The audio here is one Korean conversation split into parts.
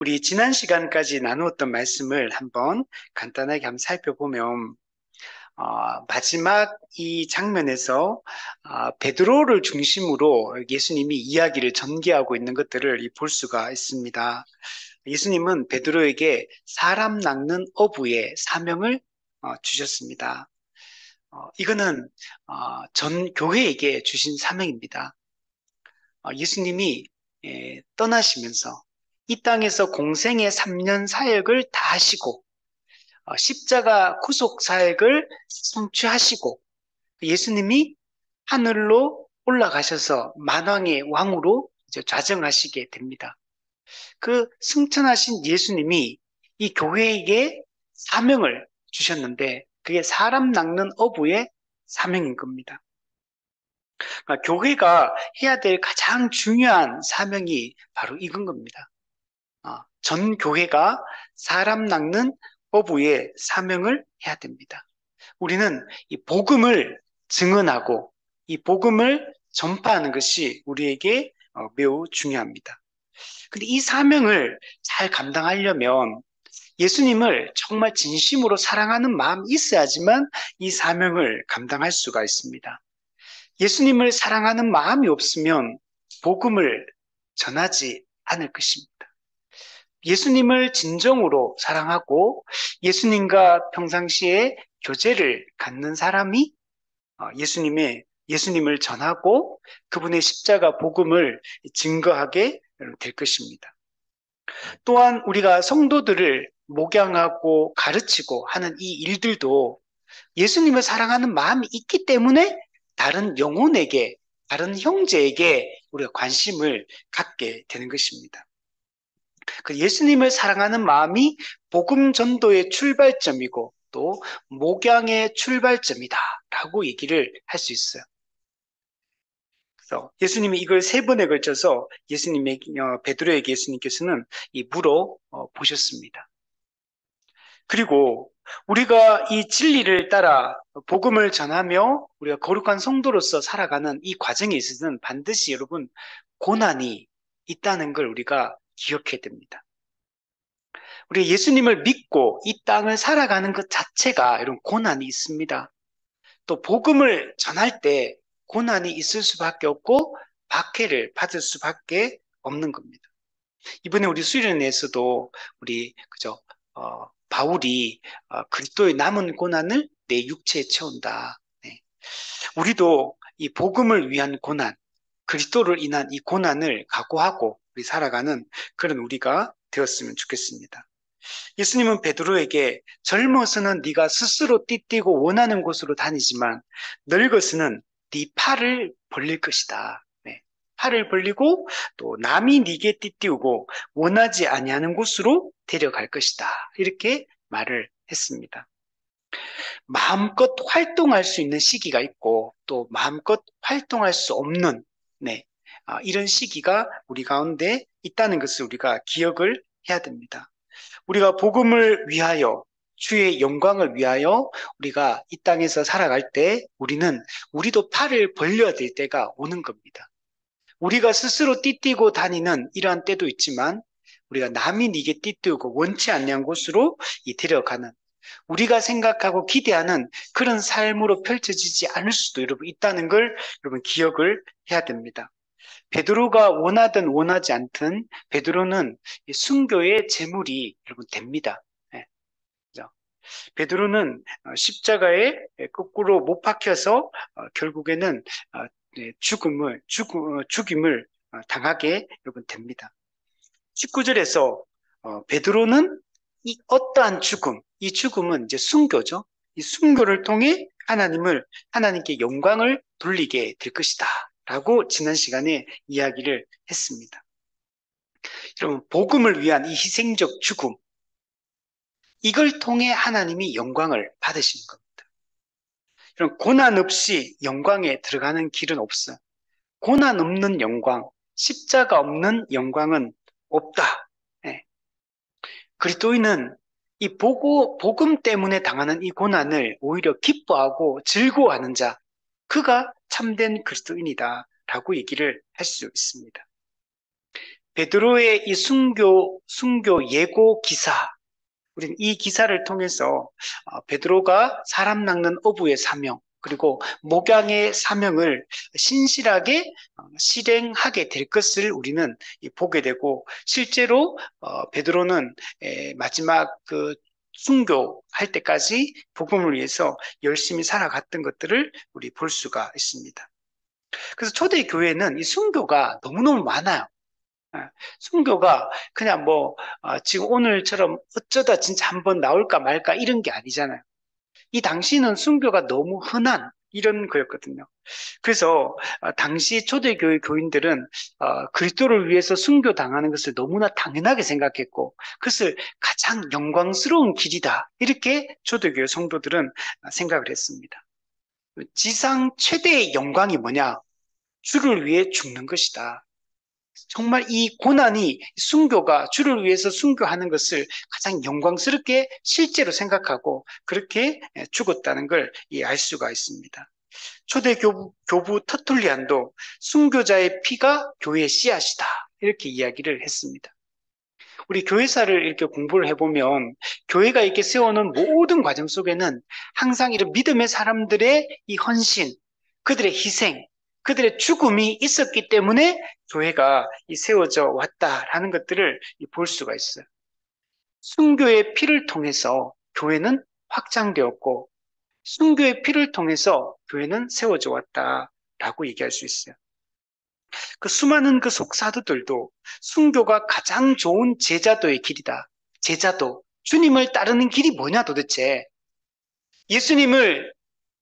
우리 지난 시간까지 나누었던 말씀을 한번 간단하게 한번 살펴보면, 마지막 이 장면에서 베드로를 중심으로 예수님이 이야기를 전개하고 있는 것들을 볼 수가 있습니다. 예수님은 베드로에게 사람 낚는 어부의 사명을 주셨습니다. 이거는 전 교회에게 주신 사명입니다. 예수님이 떠나시면서 이 땅에서 공생의 3년 사역을 다 하시고 십자가 구속 사역을 성취하시고 예수님이 하늘로 올라가셔서 만왕의 왕으로 이제 좌정하시게 됩니다. 그 승천하신 예수님이 이 교회에게 사명을 주셨는데 그게 사람 낚는 어부의 사명인 겁니다. 그러니까 교회가 해야 될 가장 중요한 사명이 바로 이건 겁니다. 전 교회가 사람 낚는 어부의 사명을 해야 됩니다. 우리는 이 복음을 증언하고 이 복음을 전파하는 것이 우리에게 매우 중요합니다. 근데 이 사명을 잘 감당하려면 예수님을 정말 진심으로 사랑하는 마음이 있어야지만 이 사명을 감당할 수가 있습니다. 예수님을 사랑하는 마음이 없으면 복음을 전하지 않을 것입니다. 예수님을 진정으로 사랑하고 예수님과 평상시에 교제를 갖는 사람이 예수님을 전하고 그분의 십자가 복음을 증거하게 될 것입니다. 또한 우리가 성도들을 목양하고 가르치고 하는 이 일들도 예수님을 사랑하는 마음이 있기 때문에 다른 영혼에게, 다른 형제에게 우리가 관심을 갖게 되는 것입니다. 그 예수님을 사랑하는 마음이 복음 전도의 출발점이고 또 목양의 출발점이다라고 얘기를 할 수 있어요. 그래서 예수님이 이걸 세 번에 걸쳐서 베드로에게 예수님께서는 물어 보셨습니다. 그리고 우리가 이 진리를 따라 복음을 전하며 우리가 거룩한 성도로서 살아가는 이 과정에 있어서는 반드시 여러분 고난이 있다는 걸 우리가 기억해야 됩니다. 우리 예수님을 믿고 이 땅을 살아가는 것 자체가 이런 고난이 있습니다. 또 복음을 전할 때 고난이 있을 수밖에 없고 박해를 받을 수밖에 없는 겁니다. 이번에 우리 수련회에서도 우리 그죠 바울이 그리스도의 남은 고난을 내 육체에 채운다. 네. 우리도 이 복음을 위한 고난, 그리스도를 인한 이 고난을 각오하고 우리 살아가는 그런 우리가 되었으면 좋겠습니다. 예수님은 베드로에게 젊어서는 네가 스스로 띠뛰고 원하는 곳으로 다니지만 늙어서는 네 팔을 벌릴 것이다. 네. 팔을 벌리고 또 남이 네게 띠띠우고 원하지 아니하는 곳으로 데려갈 것이다. 이렇게 말을 했습니다. 마음껏 활동할 수 있는 시기가 있고 또 마음껏 활동할 수 없는 이런 시기가 우리 가운데 있다는 것을 우리가 기억을 해야 됩니다. 우리가 복음을 위하여 주의 영광을 위하여 우리가 이 땅에서 살아갈 때 우리도 팔을 벌려야 될 때가 오는 겁니다. 우리가 스스로 띠뛰고 다니는 이러한 때도 있지만 우리가 남이 네게 띠뛰고 원치 않는 곳으로 데려가는 우리가 생각하고 기대하는 그런 삶으로 펼쳐지지 않을 수도 여러분 있다는 걸 여러분 기억을 해야 됩니다. 베드로가 원하든 원하지 않든 베드로는 순교의 제물이 여러분 됩니다. 네. 베드로는 십자가에 거꾸로 못 박혀서 결국에는 네, 죽임을 당하게 여러분 됩니다. 19절에서 베드로는 이 어떠한 죽음, 이 죽음은 이제 순교죠. 이 순교를 통해 하나님께 영광을 돌리게 될 것이다. 라고 지난 시간에 이야기를 했습니다. 여러분, 복음을 위한 이 희생적 죽음, 이걸 통해 하나님이 영광을 받으시는 겁니다. 여러분, 고난 없이 영광에 들어가는 길은 없어요. 고난 없는 영광, 십자가 없는 영광은 없다. 네. 그리스도인은 이 복음 때문에 당하는 이 고난을 오히려 기뻐하고 즐거워하는 자, 그가 참된 그리스도인이다. 라고 얘기를 할 수 있습니다. 베드로의 이 순교 예고 기사, 우리는 이 기사를 통해서 베드로가 사람 낚는 어부의 사명, 그리고 목양의 사명을 신실하게 실행하게 될 것을 우리는 보게 되고, 실제로 베드로는 마지막 그 순교할 때까지 복음을 위해서 열심히 살아갔던 것들을 우리 볼 수가 있습니다. 그래서 초대 교회는 이 순교가 너무너무 많아요. 예, 순교가 그냥 뭐 지금 오늘처럼 어쩌다 진짜 한번 나올까 말까 이런 게 아니잖아요. 이 당시는 순교가 너무 흔한 이런 거였거든요. 그래서 당시 초대교회 교인들은 그리스도를 위해서 순교당하는 것을 너무나 당연하게 생각했고, 그것을 가장 영광스러운 길이다, 이렇게 초대교회 성도들은 생각을 했습니다. 지상 최대의 영광이 뭐냐? 주를 위해 죽는 것이다. 정말 이 고난이, 순교가 주를 위해서 순교하는 것을 가장 영광스럽게 실제로 생각하고 그렇게 죽었다는 걸 알 수가 있습니다. 초대 교부 터툴리안도 순교자의 피가 교회의 씨앗이다, 이렇게 이야기를 했습니다. 우리 교회사를 이렇게 공부를 해보면 교회가 이렇게 세워놓은 모든 과정 속에는 항상 이런 믿음의 사람들의 이 헌신, 그들의 희생, 그들의 죽음이 있었기 때문에 교회가 세워져 왔다라는 것들을 볼 수가 있어요. 순교의 피를 통해서 교회는 확장되었고, 순교의 피를 통해서 교회는 세워져 왔다라고 얘기할 수 있어요. 그 수많은 그 속사도들도 순교가 가장 좋은 제자도의 길이다. 제자도, 주님을 따르는 길이 뭐냐 도대체? 예수님을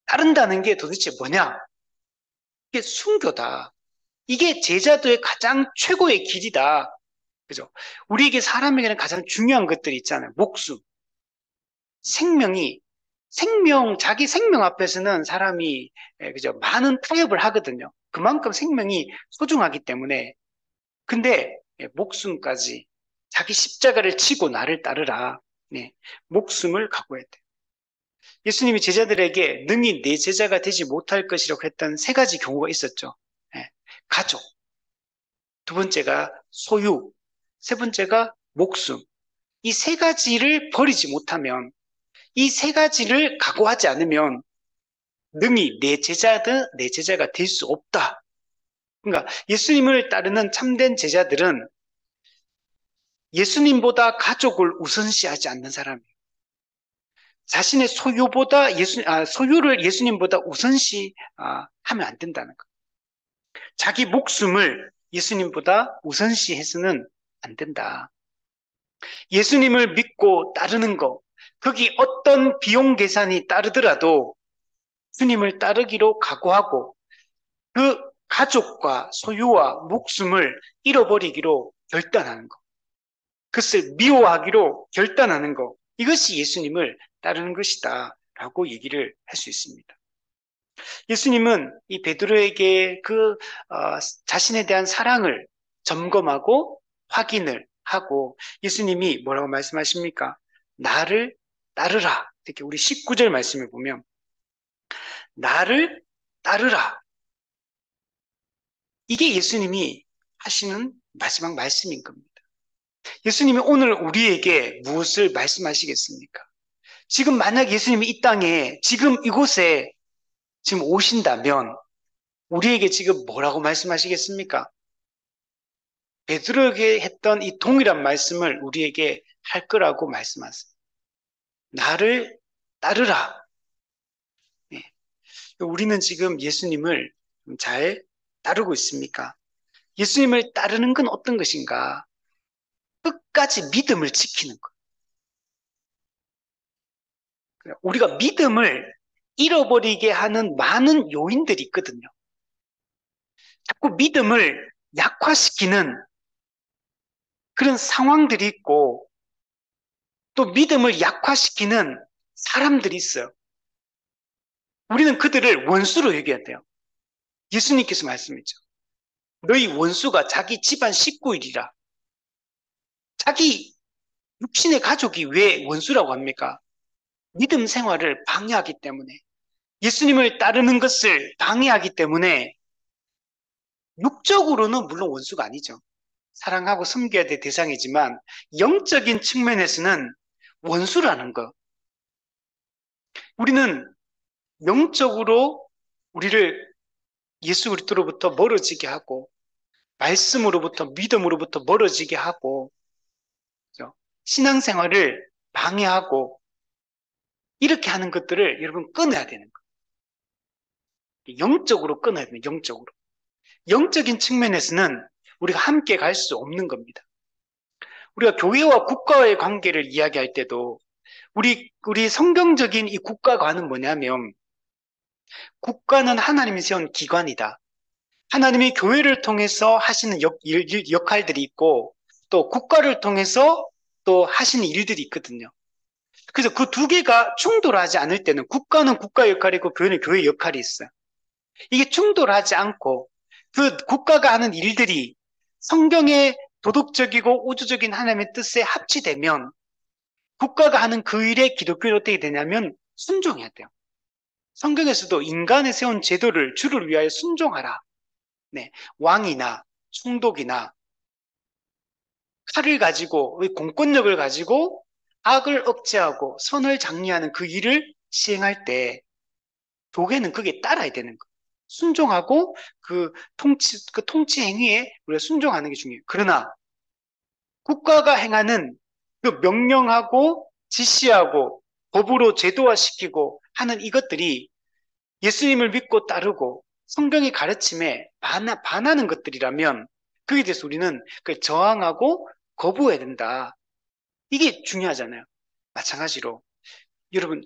따른다는 게 도대체 뭐냐? 이게 순교다. 이게 제자도의 가장 최고의 길이다. 그죠? 우리에게 사람에게는 가장 중요한 것들이 있잖아요. 목숨, 생명이, 자기 생명 앞에서는 사람이, 그죠? 많은 타협을 하거든요. 그만큼 생명이 소중하기 때문에. 근데 목숨까지, 자기 십자가를 치고 나를 따르라. 네, 목숨을 각오해야 돼. 예수님이 제자들에게 능히 내 제자가 되지 못할 것이라고 했던 세 가지 경우가 있었죠. 네, 가족, 두 번째가 소유, 세 번째가 목숨. 이 세 가지를 버리지 못하면, 이 세 가지를 각오하지 않으면 능히 내 제자가 될 수 없다. 그러니까 예수님을 따르는 참된 제자들은 예수님보다 가족을 우선시하지 않는 사람이에요. 자신의 소유를 예수님보다 우선시하면 안 된다는 거. 자기 목숨을 예수님보다 우선시해서는 안 된다. 예수님을 믿고 따르는 거, 거기 어떤 비용 계산이 따르더라도 주님을 따르기로 각오하고 그 가족과 소유와 목숨을 잃어버리기로 결단하는 거. 그것을 미워하기로 결단하는 것, 이것이 예수님을 따르는 것이다 라고 얘기를 할 수 있습니다. 예수님은 이 베드로에게 자신에 대한 사랑을 점검하고 확인을 하고, 예수님이 뭐라고 말씀하십니까? 나를 따르라. 이렇게 우리 19절 말씀을 보면 나를 따르라, 이게 예수님이 하시는 마지막 말씀인 겁니다. 예수님이 오늘 우리에게 무엇을 말씀하시겠습니까? 지금 만약 예수님이 이 땅에, 지금 이곳에 지금 오신다면 우리에게 지금 뭐라고 말씀하시겠습니까? 베드로에게 했던 이 동일한 말씀을 우리에게 할 거라고 말씀하세요. 나를 따르라. 네. 우리는 지금 예수님을 잘 따르고 있습니까? 예수님을 따르는 건 어떤 것인가? 끝까지 믿음을 지키는 것. 우리가 믿음을 잃어버리게 하는 많은 요인들이 있거든요. 자꾸 믿음을 약화시키는 그런 상황들이 있고, 또 믿음을 약화시키는 사람들이 있어요. 우리는 그들을 원수로 얘기해야 돼요. 예수님께서 말씀했죠. 너희 원수가 자기 집안 식구이리라. 자기 육신의 가족이 왜 원수라고 합니까? 믿음 생활을 방해하기 때문에, 예수님을 따르는 것을 방해하기 때문에, 육적으로는 물론 원수가 아니죠. 사랑하고 섬겨야 될 대상이지만 영적인 측면에서는 원수라는 거. 우리는 영적으로 우리를 예수 그리스도로부터 멀어지게 하고 말씀으로부터 믿음으로부터 멀어지게 하고 그죠? 신앙생활을 방해하고 이렇게 하는 것들을 여러분 끊어야 되는 거예요. 영적으로 끊어야 돼요. 영적으로. 영적인 측면에서는 우리가 함께 갈 수 없는 겁니다. 우리가 교회와 국가와의 관계를 이야기할 때도 우리 성경적인 이 국가관은 뭐냐면 국가는 하나님이 세운 기관이다. 하나님이 교회를 통해서 하시는 역할들이 있고 또 국가를 통해서 또 하시는 일들이 있거든요. 그래서 그 두 개가 충돌하지 않을 때는 국가는 국가 역할이고 교회는 교회 역할이 있어요. 이게 충돌하지 않고 그 국가가 하는 일들이 성경의 도덕적이고 우주적인 하나님의 뜻에 합치되면 국가가 하는 그 일에 기독교는 어떻게 되냐면 순종해야 돼요. 성경에서도 인간의 세운 제도를 주를 위하여 순종하라. 네, 왕이나 총독이나 칼을 가지고 공권력을 가지고 악을 억제하고 선을 장려하는 그 일을 시행할 때 교회는 그게 따라야 되는 거예요. 순종하고 그 통치 행위에 우리가 순종하는 게 중요해요. 그러나 국가가 행하는 그 명령하고 지시하고 법으로 제도화시키고 하는 이것들이 예수님을 믿고 따르고 성경의 가르침에 반하는 것들이라면 그에 대해서 우리는 그 저항하고 거부해야 된다. 이게 중요하잖아요. 마찬가지로 여러분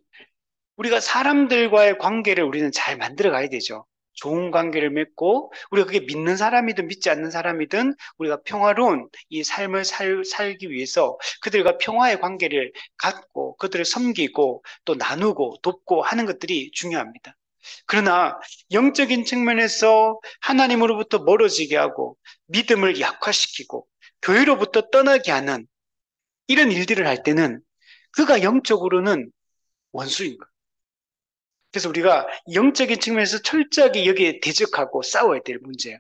우리가 사람들과의 관계를 우리는 잘 만들어 가야 되죠. 좋은 관계를 맺고 우리가 그게 믿는 사람이든 믿지 않는 사람이든 우리가 평화로운 이 삶을 살기 위해서 그들과 평화의 관계를 갖고 그들을 섬기고 또 나누고 돕고 하는 것들이 중요합니다. 그러나 영적인 측면에서 하나님으로부터 멀어지게 하고 믿음을 약화시키고 교회로부터 떠나게 하는 이런 일들을 할 때는 그가 영적으로는 원수인 거예요. 그래서 우리가 영적인 측면에서 철저하게 여기에 대적하고 싸워야 될 문제예요.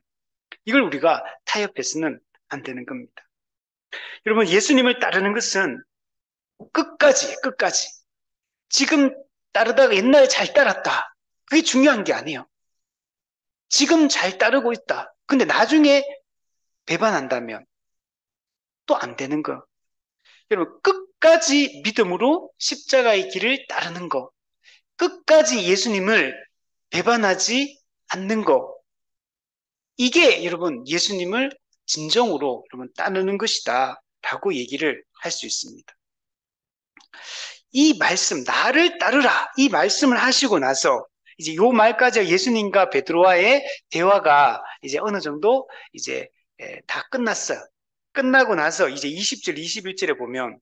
이걸 우리가 타협해서는 안 되는 겁니다. 여러분, 예수님을 따르는 것은 끝까지 지금 따르다가 옛날에 잘 따랐다. 그게 중요한 게 아니에요. 지금 잘 따르고 있다. 근데 나중에 배반한다면 또 안 되는 거. 여러분, 끝까지 믿음으로 십자가의 길을 따르는 거. 끝까지 예수님을 배반하지 않는 거. 이게 여러분 예수님을 진정으로 여러분 따르는 것이다 라고 얘기를 할 수 있습니다. 이 말씀 나를 따르라 이 말씀을 하시고 나서 이제 요 말까지 예수님과 베드로와의 대화가 이제 어느 정도 이제 다 끝났어요. 끝나고 나서 이제 20절 21절에 보면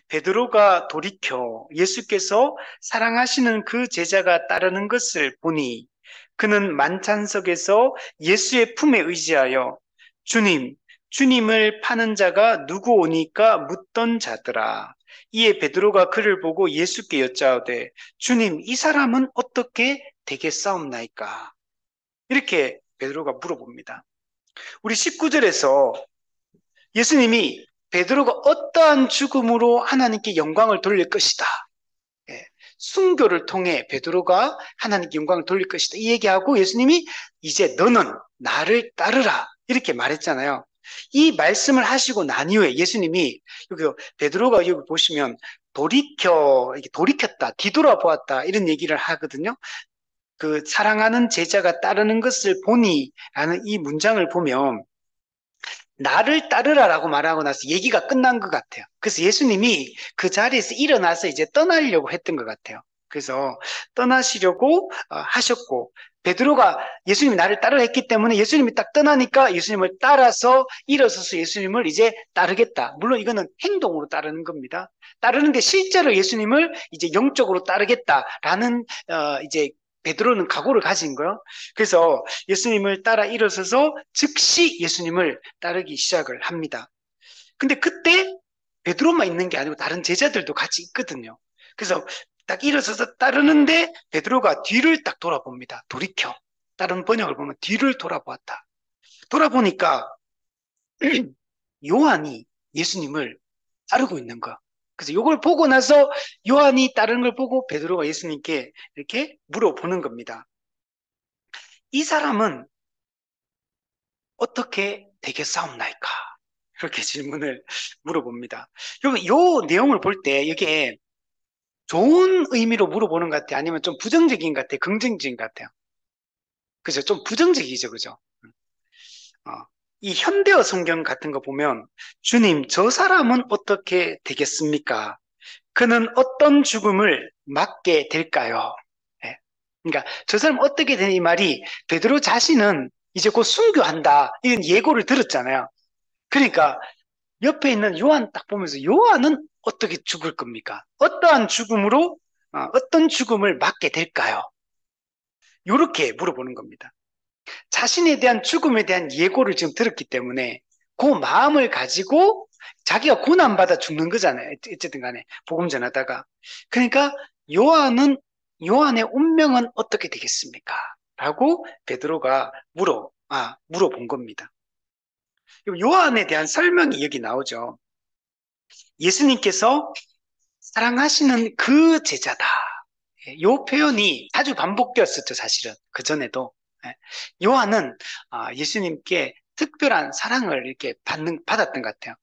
베드로가 돌이켜 예수께서 사랑하시는 그 제자가 따르는 것을 보니 그는 만찬석에서 예수의 품에 의지하여 주님, 주님을 파는 자가 누구 오니까 묻던 자더라. 이에 베드로가 그를 보고 예수께 여짜오되 주님, 이 사람은 어떻게 되겠사옵나이까? 이렇게 베드로가 물어봅니다. 우리 19절에서 예수님이 베드로가 어떠한 죽음으로 하나님께 영광을 돌릴 것이다. 예, 순교를 통해 베드로가 하나님께 영광을 돌릴 것이다. 이 얘기하고 예수님이 이제 너는 나를 따르라. 이렇게 말했잖아요. 이 말씀을 하시고 난 이후에 예수님이 여기 베드로가 여기 보시면 돌이켰다, 뒤돌아보았다 이런 얘기를 하거든요. 그 사랑하는 제자가 따르는 것을 보니라는 이 문장을 보면 나를 따르라라고 말하고 나서 얘기가 끝난 것 같아요. 그래서 예수님이 그 자리에서 일어나서 이제 떠나려고 했던 것 같아요. 그래서 떠나시려고 하셨고 베드로가 예수님이 나를 따르라 했기 때문에 예수님이 딱 떠나니까 예수님을 따라서 일어서서 예수님을 이제 따르겠다. 물론 이거는 행동으로 따르는 겁니다. 따르는데 실제로 예수님을 이제 영적으로 따르겠다라는 이제 베드로는 각오를 가진 거예요. 그래서 예수님을 따라 일어서서 즉시 예수님을 따르기 시작을 합니다. 근데 그때 베드로만 있는 게 아니고 다른 제자들도 같이 있거든요. 그래서 딱 일어서서 따르는데 베드로가 뒤를 딱 돌아봅니다. 돌이켜. 다른 번역을 보면 뒤를 돌아보았다. 돌아보니까 요한이 예수님을 따르고 있는 거. 그래서 이걸 보고 나서 요한이 따르는 걸 보고 베드로가 예수님께 이렇게 물어보는 겁니다. 이 사람은 어떻게 되겠사옵나이까? 그렇게 질문을 물어봅니다. 여러분, 이 내용을 볼 때 이게 좋은 의미로 물어보는 것 같아요? 아니면 좀 부정적인 것 같아요? 긍정적인 것 같아요? 그죠? 좀 부정적이죠, 그죠? 어, 이 현대어 성경 같은 거 보면 주님, 저 사람은 어떻게 되겠습니까? 그는 어떤 죽음을 맞게 될까요? 예. 그러니까 저 사람 어떻게 되는 이 말이 베드로 자신은 이제 곧 순교한다 이런 예고를 들었잖아요. 그러니까 옆에 있는 요한 딱 보면서 요한은 어떻게 죽을 겁니까? 어떠한 죽음으로 어떤 죽음을 맞게 될까요? 이렇게 물어보는 겁니다. 자신에 대한 죽음에 대한 예고를 지금 들었기 때문에 그 마음을 가지고 자기가 고난받아 죽는 거잖아요. 어쨌든 간에 복음 전하다가. 그러니까 요한의 운명은 어떻게 되겠습니까? 라고 베드로가 물어본 겁니다. 요한에 대한 설명이 여기 나오죠. 예수님께서 사랑하시는 그 제자다. 요 표현이 자주 반복되었었죠, 사실은. 그전에도. 예. 요한은 예수님께 특별한 사랑을 이렇게 받았던 것 같아요.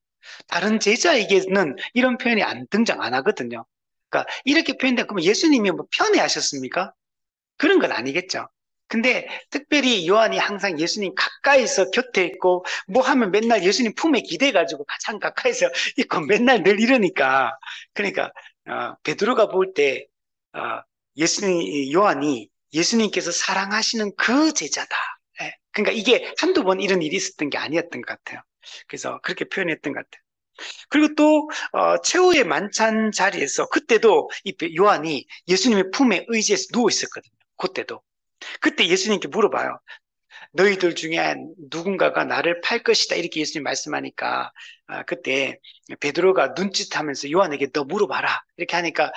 다른 제자에게는 이런 표현이 등장 안 하거든요. 그러니까 이렇게 표현된 그러면 예수님이 뭐 편애하셨습니까? 그런 건 아니겠죠. 근데 특별히 요한이 항상 예수님 가까이서 곁에 있고 뭐 하면 맨날 예수님 품에 기대가지고 가장 가까이서 있고 맨날 늘 이러니까 그러니까 베드로가 볼 때 요한이 예수님께서 사랑하시는 그 제자다. 예. 그러니까 이게 한두 번 이런 일이 있었던 게 아니었던 것 같아요. 그래서 그렇게 표현했던 것 같아요. 그리고 또 최후의 만찬 자리에서 그때도 이 요한이 예수님의 품에 의지해서 누워 있었거든요. 그때도. 그때 예수님께 물어봐요. 너희들 중에 누군가가 나를 팔 것이다. 이렇게 예수님 말씀하니까 그때 베드로가 눈짓하면서 요한에게 너 물어봐라. 이렇게 하니까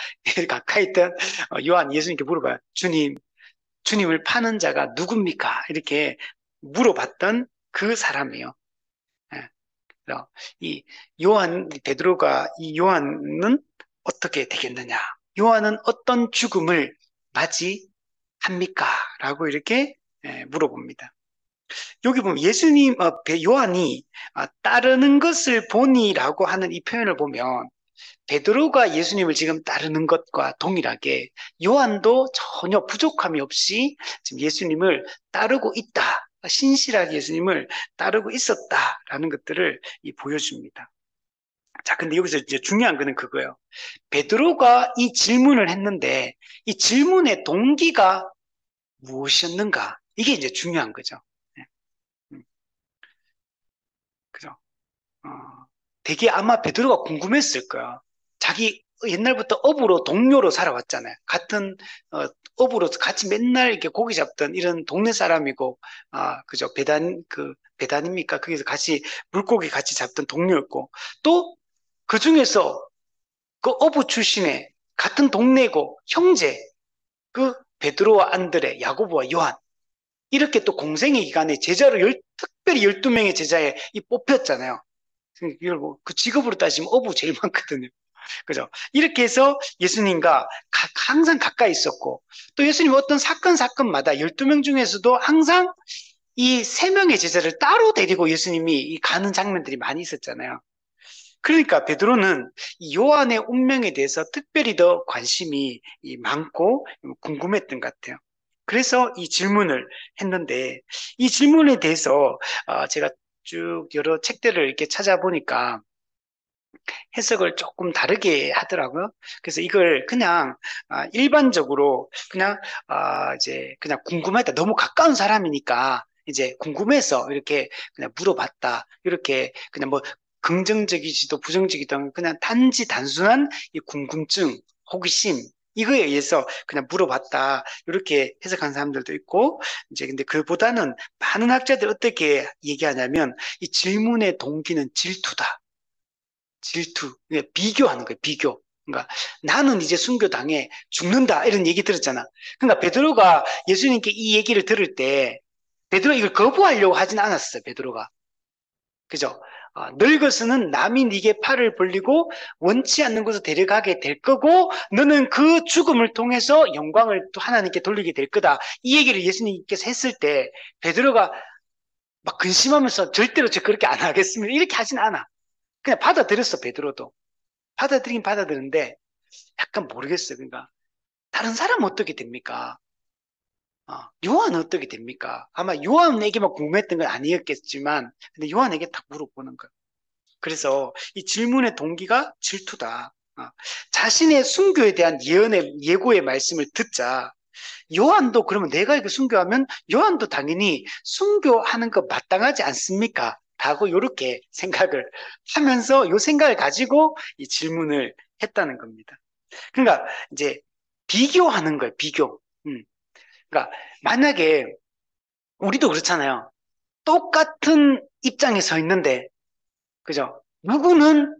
가까이 있던 요한 예수님께 물어봐요. 주님을 파는 자가 누굽니까? 이렇게 물어봤던 그 사람이에요. 예. 그래서 베드로가 이 요한은 어떻게 되겠느냐? 요한은 어떤 죽음을 맞이합니까? 라고 이렇게 물어봅니다. 여기 보면 요한이 따르는 것을 보니라고 하는 이 표현을 보면 베드로가 예수님을 지금 따르는 것과 동일하게 요한도 전혀 부족함이 없이 지금 예수님을 따르고 있다. 신실하게 예수님을 따르고 있었다라는 것들을 보여줍니다. 자, 근데 여기서 이제 중요한 거는 그거예요. 베드로가 이 질문을 했는데 이 질문의 동기가 무엇이었는가? 이게 이제 중요한 거죠. 네. 음, 그죠? 어, 되게 아마 베드로가 궁금했을 거야. 자기 옛날부터 어부로 동료로 살아왔잖아요. 같은 어부로 같이 맨날 이렇게 고기 잡던 이런 동네 사람이고, 그죠? 배단입니까? 거기서 같이 물고기 같이 잡던 동료였고, 또 그 중에서 그 어부 출신의 같은 동네고 형제, 그 베드로와 안드레, 야고보와 요한 이렇게 또 공생의 기간에 제자로 특별히 12명의 제자에 뽑혔잖아요. 이걸 그 직업으로 따지면 어부 제일 많거든요. 그죠? 이렇게 해서 예수님과 항상 가까이 있었고, 또 예수님 어떤 사건마다 12명 중에서도 항상 이 3명의 제자를 따로 데리고 예수님이 가는 장면들이 많이 있었잖아요. 그러니까 베드로는 이 요한의 운명에 대해서 특별히 더 관심이 많고 궁금했던 것 같아요. 그래서 이 질문을 했는데, 이 질문에 대해서 제가 쭉 여러 책들을 이렇게 찾아보니까 해석을 조금 다르게 하더라고요. 그래서 이걸 그냥 일반적으로 그냥 이제 그냥 궁금했다. 너무 가까운 사람이니까 이제 궁금해서 이렇게 그냥 물어봤다. 이렇게 그냥 뭐 긍정적이지도 부정적이지도 그냥 단순한 이 궁금증, 호기심 이거에 의해서 그냥 물어봤다. 이렇게 해석한 사람들도 있고 이제 근데 그보다는 많은 학자들이 어떻게 얘기하냐면 이 질문의 동기는 질투다. 질투, 비교하는 거예요, 비교. 그러니까 나는 이제 순교당해 죽는다 이런 얘기 들었잖아. 그러니까 베드로가 예수님께 이 얘기를 들을 때 베드로 이걸 거부하려고 하진 않았어요, 베드로가. 그죠? 늙어서는 남이 네게 팔을 벌리고 원치 않는 곳으로 데려가게 될 거고 너는 그 죽음을 통해서 영광을 또 하나님께 돌리게 될 거다. 이 얘기를 예수님께서 했을 때 베드로가 막 근심하면서 절대로 저 그렇게 안 하겠습니다. 이렇게 하진 않아. 그냥 받아들였어, 베드로도. 받아들이긴 받아들였는데 약간 모르겠어요. 그러니까 다른 사람은 어떻게 됩니까? 요한은 어떻게 됩니까? 아마 요한에게만 궁금했던 건 아니었겠지만 근데 요한에게 딱 물어보는 거예요. 그래서 이 질문의 동기가 질투다. 자신의 순교에 대한 예고의 말씀을 듣자 요한도 그러면 내가 이거 순교하면 요한도 당연히 순교하는 거 마땅하지 않습니까? 라고 이렇게 생각을 하면서 요 생각을 가지고 이 질문을 했다는 겁니다. 그러니까 이제 비교하는 거예요, 비교. 그러니까 만약에 우리도 그렇잖아요. 똑같은 입장에 서 있는데, 그죠? 누구는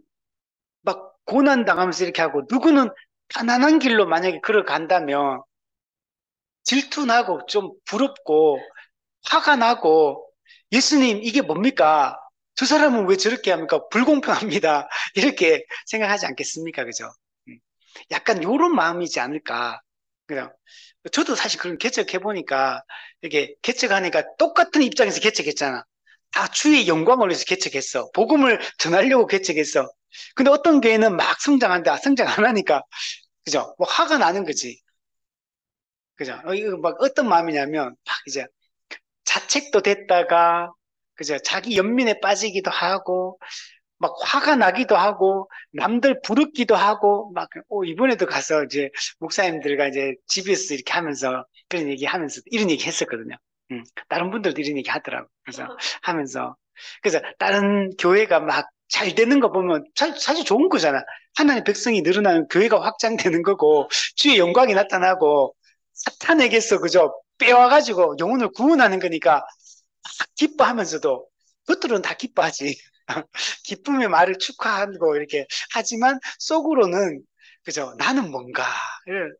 막 고난 당하면서 이렇게 하고, 누구는 편안한 길로 만약에 걸어간다면 질투나고 좀 부럽고 화가 나고 예수님 이게 뭡니까? 두 사람은 왜 저렇게 합니까? 불공평합니다. 이렇게 생각하지 않겠습니까? 그죠? 음. 약간 요런 마음이지 않을까. 그죠? 저도 사실 그런 개척해 보니까 이게 개척하니까 똑같은 입장에서 개척했잖아. 다 주의 영광을 위해서 개척했어. 복음을 전하려고 개척했어. 근데 어떤 교회는 막 성장한다. 성장 안 하니까 그죠? 뭐 화가 나는 거지. 그죠? 이거 막 어떤 마음이냐면 막 이제 자책도 됐다가 그죠? 자기 연민에 빠지기도 하고 막 화가 나기도 하고 남들 부럽기도 하고 막 이번에도 가서 이제 목사님들과 이제 집에서 이렇게 하면서 그런 얘기 하면서 이런 얘기 했었거든요. 다른 분들도 이런 얘기 하더라고. 그래서 하면서 그래서 다른 교회가 막 잘 되는 거 보면 사실 좋은 거잖아. 하나님 백성이 늘어나는 교회가 확장되는 거고 주의 영광이 나타나고 사탄에게서 그죠? 빼와가지고 영혼을 구원하는 거니까 기뻐하면서도 겉으로는 다 기뻐하지. 기쁨의 말을 축하하고 이렇게 하지만 속으로는 그죠? 나는 뭔가를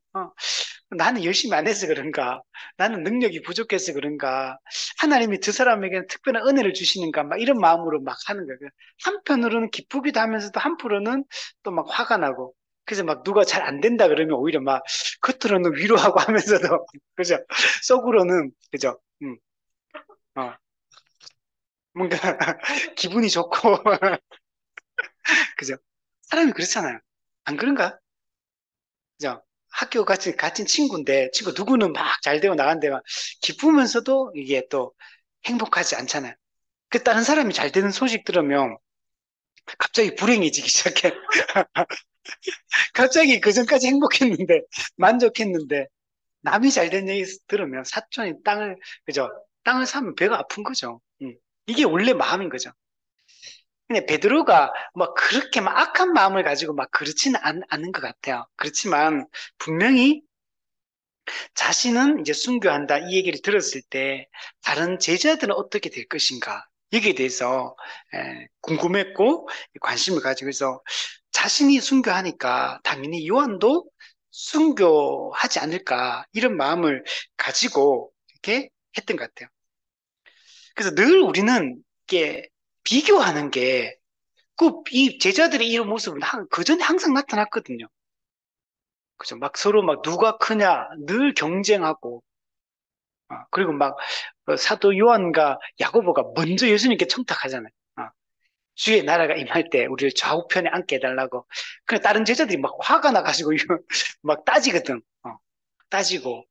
나는 열심히 안 해서 그런가? 나는 능력이 부족해서 그런가? 하나님이 두 사람에게는 특별한 은혜를 주시는가? 막 이런 마음으로 막 하는 거예요. 한편으로는 기쁘기도 하면서도 한편으로는 또 막 화가 나고. 그래서 막 누가 잘 안 된다 그러면 오히려 막 겉으로는 위로하고 하면서도 그죠? 속으로는 그죠? 어, 뭔가 기분이 좋고 그죠? 사람이 그렇잖아요. 안 그런가? 그죠? 학교 같은 친구인데, 친구 누구는 막 잘 되고 나간데 막 기쁘면서도 이게 또 행복하지 않잖아요. 그 다른 사람이 잘 되는 소식 들으면 갑자기 불행해지기 시작해. 갑자기 그 전까지 행복했는데, 만족했는데, 남이 잘 된 얘기 들으면 사촌이 그죠? 땅을 사면 배가 아픈 거죠. 이게 원래 마음인 거죠. 근데 베드로가 뭐 그렇게 막 악한 마음을 가지고 막 그렇지는 않은 것 같아요. 그렇지만 분명히 자신은 이제 순교한다 이 얘기를 들었을 때 다른 제자들은 어떻게 될 것인가 여기에 대해서 궁금했고 관심을 가지고 해서 자신이 순교하니까 당연히 요한도 순교하지 않을까 이런 마음을 가지고 이렇게 했던 것 같아요. 그래서 늘 우리는 이게 비교하는 게 이 제자들의 이런 모습은 그전에 항상 나타났거든요. 그죠? 막 서로 막 누가 크냐 늘 경쟁하고 그리고 막 사도 요한과 야고보가 먼저 예수님께 청탁하잖아요. 주의 나라가 임할 때 우리를 좌우편에 앉게 해달라고. 그래 다른 제자들이 막 화가 나가지고 막 따지거든. 따지고.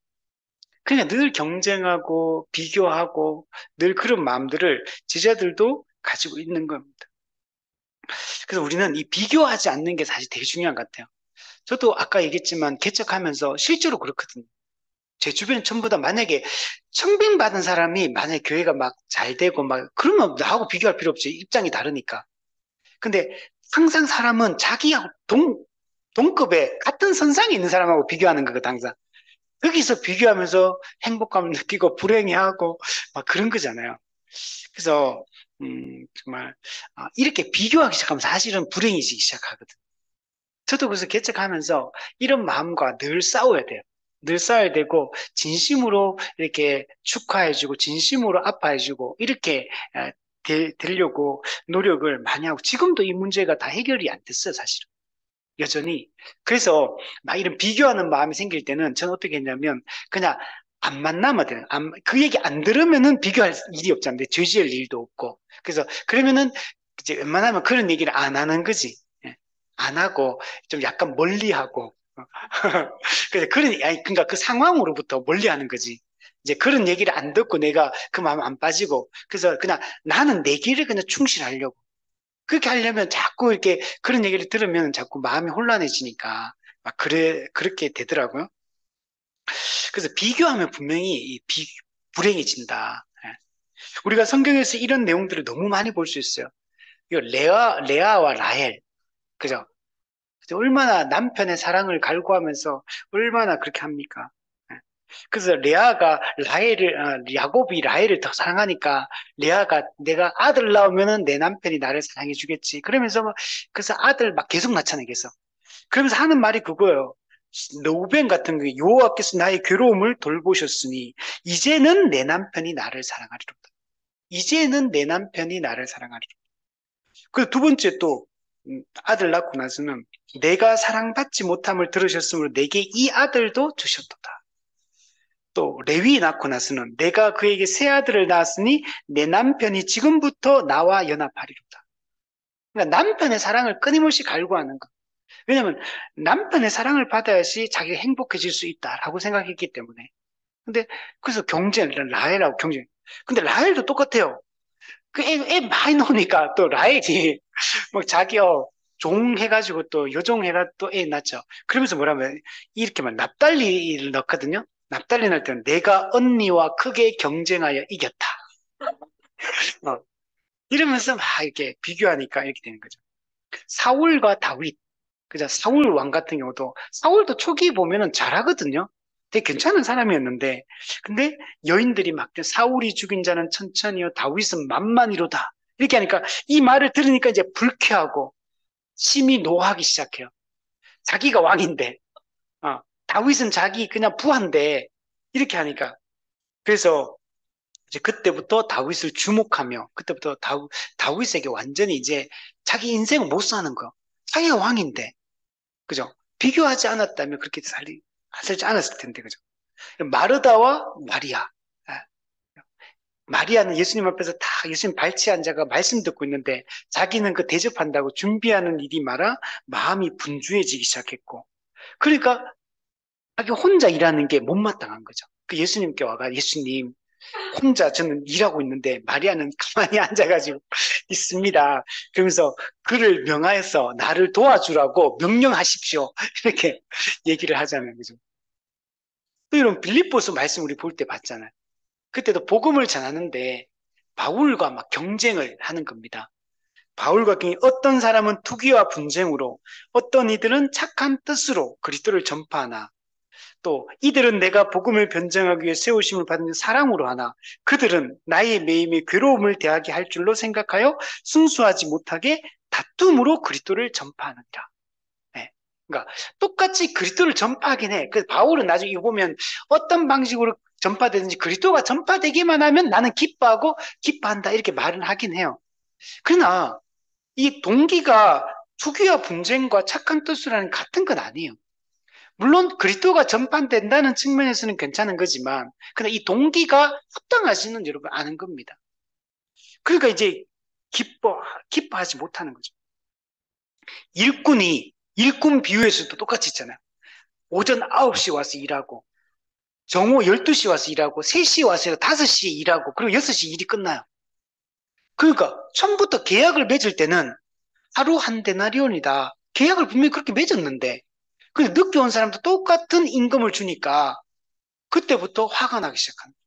그냥 늘 경쟁하고 비교하고 늘 그런 마음들을 제자들도 가지고 있는 겁니다. 그래서 우리는 이 비교하지 않는 게 사실 되게 중요한 것 같아요. 저도 아까 얘기했지만 개척하면서 실제로 그렇거든요. 제 주변 전부 다 만약에 청빙받은 사람이 만약에 교회가 막 잘 되고 막 그러면 나하고 비교할 필요 없지. 입장이 다르니까. 근데 항상 사람은 자기하고 동급에 같은 선상에 있는 사람하고 비교하는 거거든, 항상. 거기서 비교하면서 행복감을 느끼고 불행해하고 막 그런 거잖아요. 그래서 정말 이렇게 비교하기 시작하면 사실은 불행해지기 시작하거든. 저도 그래서 개척하면서 이런 마음과 늘 싸워야 돼요. 늘 싸워야 되고 진심으로 이렇게 축하해주고 진심으로 아파해주고 이렇게 되려고 노력을 많이 하고, 지금도 이 문제가 다 해결이 안 됐어요, 사실은. 여전히. 그래서 막 이런 비교하는 마음이 생길 때는 저는 어떻게 했냐면 그냥 안 만나면 돼요. 그 얘기 안 들으면은 비교할 일이 없잖아요. 죄 지을 일도 없고. 그래서 그러면은 이제 웬만하면 그런 얘기를 안 하는 거지. 예. 안 하고 좀 약간 멀리 하고. 그래서 아니, 그러니까 그 상황으로부터 멀리 하는 거지. 이제 그런 얘기를 안 듣고 내가 그 마음 안 빠지고. 그래서 그냥 나는 내 길을 그냥 충실하려고. 그렇게 하려면 자꾸 이렇게 그런 얘기를 들으면 자꾸 마음이 혼란해지니까 막 그렇게 되더라고요. 그래서 비교하면 분명히 불행해진다. 예. 우리가 성경에서 이런 내용들을 너무 많이 볼 수 있어요. 이거 레아와 라헬. 그죠? 그래서 얼마나 남편의 사랑을 갈구하면서 얼마나 그렇게 합니까? 예. 그래서 야곱이 라헬을 더 사랑하니까 레아가 내가 아들 낳으면은 내 남편이 나를 사랑해 주겠지. 그러면서 그래서 아들 막 계속 낳잖아요, 계속. 그러면서 하는 말이 그거예요. 노벤 같은 게 여호와께서 나의 괴로움을 돌보셨으니 이제는 내 남편이 나를 사랑하리로다. 이제는 내 남편이 나를 사랑하리로다. 그리고 두 번째 또 아들 낳고 나서는 내가 사랑받지 못함을 들으셨으므로 내게 이 아들도 주셨도다. 또 레위 낳고 나서는 내가 그에게 새 아들을 낳았으니 내 남편이 지금부터 나와 연합하리로다. 그러니까 남편의 사랑을 끊임없이 갈구하는 거. 왜냐하면 남편의 사랑을 받아야지 자기가 행복해질 수 있다라고 생각했기 때문에. 근데 그래서 라헬하고 경쟁. 근데 라헬도 똑같아요. 애 많이 나오니까 또 라헬이 막 자기 종 해가지고 또 여종 해가 또 애 낳죠. 그러면서 뭐라면 이렇게 막 납달리를 넣거든요. 납달리 넣을 때는 내가 언니와 크게 경쟁하여 이겼다. 어, 이러면서 막 이렇게 비교하니까 이렇게 되는 거죠. 사울과 다윗. 그죠? 사울 왕 같은 경우도, 사울도 초기 보면은 잘하거든요. 되게 괜찮은 사람이었는데, 근데 여인들이 막, 사울이 죽인 자는 천천히요, 다윗은 만만이로다. 이렇게 하니까, 이 말을 들으니까 이제 불쾌하고, 심히 노하기 시작해요. 자기가 왕인데, 다윗은 자기 그냥 부하인데, 이렇게 하니까. 그래서, 이제 그때부터 다윗을 주목하며, 그때부터 다윗에게 완전히 이제 자기 인생을 못 사는 거. 자기가 왕인데, 그죠? 비교하지 않았다면 그렇게 살지 않았을 텐데, 그죠? 마르다와 마리아. 아, 마리아는 예수님 앞에서 다 예수님 발치 앉아가 말씀 듣고 있는데 자기는 그 대접한다고 준비하는 일이 많아 마음이 분주해지기 시작했고. 그러니까 자기 혼자 일하는 게 못마땅한 거죠. 그 예수님께 와가 예수님 혼자 저는 일하고 있는데 마리아는 가만히 앉아가지고 있습니다. 그러면서 그를 명하여서 나를 도와주라고 명령하십시오. 이렇게 얘기를 하잖아요. 그죠? 또 이런 빌립보서 말씀 우리 볼 때 봤잖아요. 그때도 복음을 전하는데 바울과 막 경쟁을 하는 겁니다. 바울과 어떤 사람은 투기와 분쟁으로 어떤 이들은 착한 뜻으로 그리스도를 전파하나 또 이들은 내가 복음을 변증하기 위해 세우심을 받는 사랑으로 하나 그들은 나의 매임의 괴로움을 대하게 할 줄로 생각하여 순수하지 못하게 다툼으로 그리스도를 전파하느니라. 네. 그러니까 똑같이 그리스도를 전파하긴 해. 그 바울은 나중에 이거 보면 어떤 방식으로 전파되든지 그리스도가 전파되기만 하면 나는 기뻐하고 기뻐한다 이렇게 말은 하긴 해요. 그러나 이 동기가 투기와 분쟁과 착한 뜻이라는 같은 건 아니에요. 물론 그리스도가 전파된다는 측면에서는 괜찮은 거지만 근데 이 동기가 합당하지는 여러분 아는 겁니다. 그러니까 이제 기뻐하지 못하는 거죠. 일꾼 비유에서도 똑같이 있잖아요. 오전 9시 와서 일하고 정오 12시 와서 일하고 3시 와서 5시에 일하고 그리고 6시 일이 끝나요. 그러니까 처음부터 계약을 맺을 때는 하루 한 데나리온이다. 계약을 분명히 그렇게 맺었는데 근데 늦게 온 사람도 똑같은 임금을 주니까 그때부터 화가 나기 시작합니다.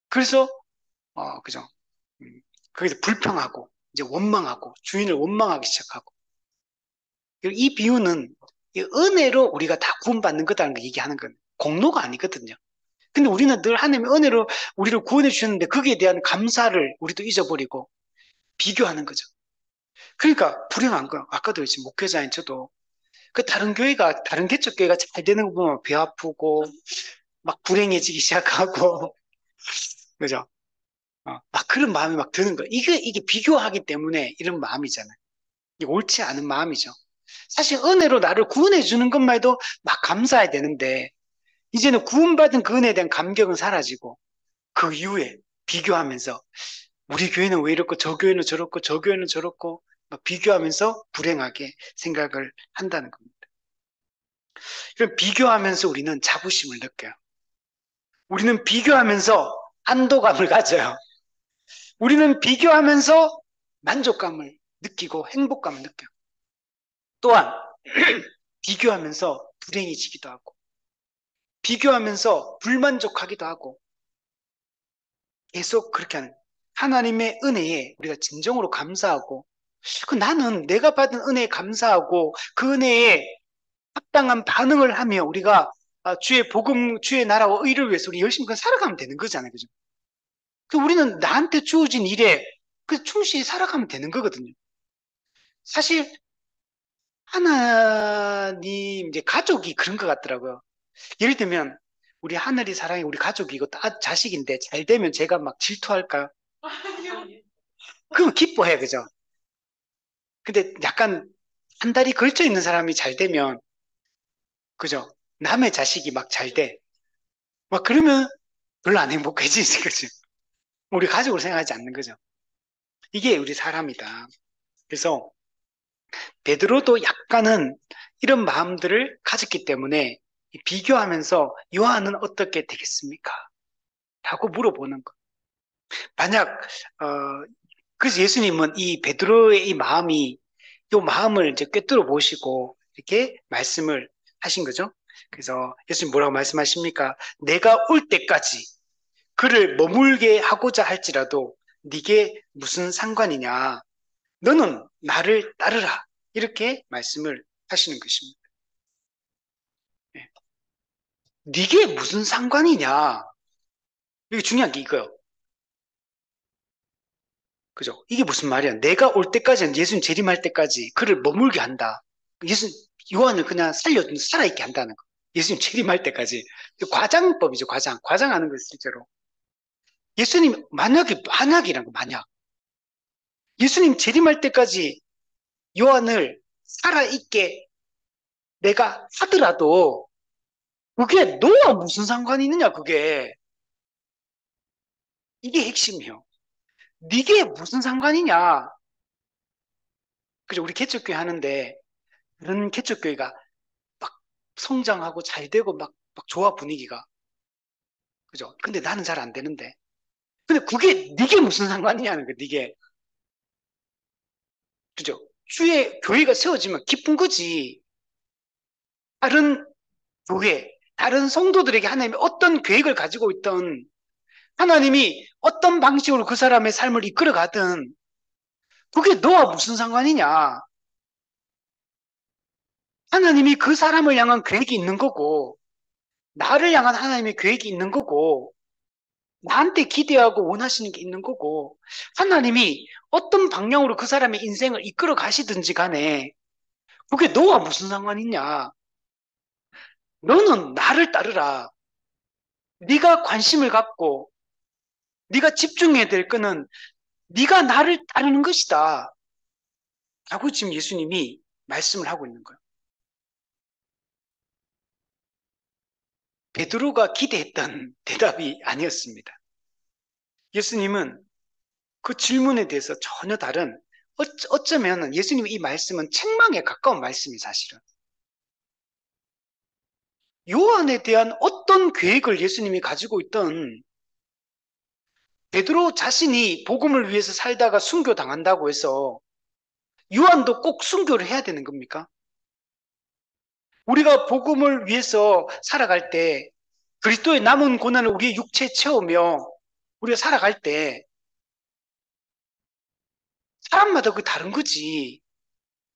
그래서 그죠? 거기서 불평하고 이제 원망하고 주인을 원망하기 시작하고 이 비유는 이 은혜로 우리가 다 구원받는 거다는 거 얘기하는 건 공로가 아니거든요. 근데 우리는 늘 하나님의 은혜로 우리를 구원해 주셨는데 거기에 대한 감사를 우리도 잊어버리고 비교하는 거죠. 그러니까 불행한 거. 아까도 지금 목회자인 저도 그 다른 개척 교회가 잘 되는 거 보면 배 아프고 막 불행해지기 시작하고 그죠? 막 그런 마음이 막 드는 거예요. 이게 비교하기 때문에 이런 마음이잖아요. 이게 옳지 않은 마음이죠. 사실 은혜로 나를 구원해 주는 것만 해도 막 감사해야 되는데, 이제는 구원받은 그 은혜에 대한 감격은 사라지고, 그 이후에 비교하면서, 우리 교회는 왜 이렇고, 저 교회는 저렇고, 저 교회는 저렇고, 막 비교하면서 불행하게 생각을 한다는 겁니다. 그럼 비교하면서 우리는 자부심을 느껴요. 우리는 비교하면서 안도감을 가져요. 우리는 비교하면서 만족감을 느끼고 행복감을 느껴요. 또한 비교하면서 불행해지기도 하고, 비교하면서 불만족하기도 하고, 계속 그렇게 하는 하나님의 은혜에 우리가 진정으로 감사하고, 그 나는 내가 받은 은혜에 감사하고 그 은혜에 합당한 반응을 하며 우리가 주의 복음, 주의 나라와 의를 위해서 우리 열심히 살아가면 되는 거잖아요. 그죠? 그 우리는 나한테 주어진 일에 그 충실히 살아가면 되는 거거든요. 사실 하나님 이제 가족이 그런 것 같더라고요. 예를 들면 우리 하늘이 사랑해 우리 가족이고 자식인데 잘 되면 제가 막 질투할까요? 그럼 기뻐해, 그죠? 근데 약간 한 달이 걸쳐 있는 사람이 잘 되면, 그죠? 남의 자식이 막 잘 돼. 막 그러면 별로 안 행복해지지, 그죠? 우리 가족을 생각하지 않는 거죠. 이게 우리 사람이다. 그래서 베드로도 약간은 이런 마음들을 가졌기 때문에 비교하면서 요한은 어떻게 되겠습니까? 라고 물어보는 거. 만약 그래서 예수님은 이 베드로의 이 마음이 이 마음을 이제 꿰뚫어 보시고 이렇게 말씀을 하신 거죠. 그래서 예수님 뭐라고 말씀하십니까? 내가 올 때까지 그를 머물게 하고자 할지라도 네게 무슨 상관이냐? 너는 나를 따르라. 이렇게 말씀을 하시는 것입니다. 네. 네게 무슨 상관이냐? 이게 중요한 게 이거요. 그죠? 이게 무슨 말이야? 내가 올 때까지, 예수님 재림할 때까지 그를 머물게 한다. 예수, 요한을 그냥 살아있게 한다는 거. 예수님 재림할 때까지. 과장법이죠, 과장. 과장하는 거예요, 실제로. 예수님, 만약이란 거, 만약. 예수님 재림할 때까지 요한을 살아있게 내가 하더라도, 그게 너와 무슨 상관이 있느냐, 그게. 이게 핵심이요. 니게 무슨 상관이냐. 그죠? 우리 개척교회 하는데, 그런 개척교회가 막 성장하고 잘 되고 막 좋아 분위기가. 그죠? 근데 나는 잘 안 되는데. 근데 그게 네게 무슨 상관이냐는 거, 네게. 그죠? 주의 교회가 세워지면 기쁜 거지. 다른 교회, 다른 성도들에게 하나님이 어떤 계획을 가지고 있던 하나님이 어떤 방식으로 그 사람의 삶을 이끌어 가든 그게 너와 무슨 상관이냐? 하나님이 그 사람을 향한 계획이 있는 거고 나를 향한 하나님의 계획이 있는 거고 나한테 기대하고 원하시는 게 있는 거고, 하나님이 어떤 방향으로 그 사람의 인생을 이끌어 가시든지 간에, 그게 너와 무슨 상관 있냐? 너는 나를 따르라. 네가 관심을 갖고, 네가 집중해야 될 거는 네가 나를 따르는 것이다. 라고 지금 예수님이 말씀을 하고 있는 거예요. 베드로가 기대했던 대답이 아니었습니다. 예수님은 그 질문에 대해서 전혀 다른, 어쩌면 예수님의 이 말씀은 책망에 가까운 말씀이 사실은. 요한에 대한 어떤 계획을 예수님이 가지고 있던 베드로 자신이 복음을 위해서 살다가 순교당한다고 해서 요한도 꼭 순교를 해야 되는 겁니까? 우리가 복음을 위해서 살아갈 때 그리스도의 남은 고난을 우리의 육체에 채우며 우리가 살아갈 때 사람마다 그 다른 거지.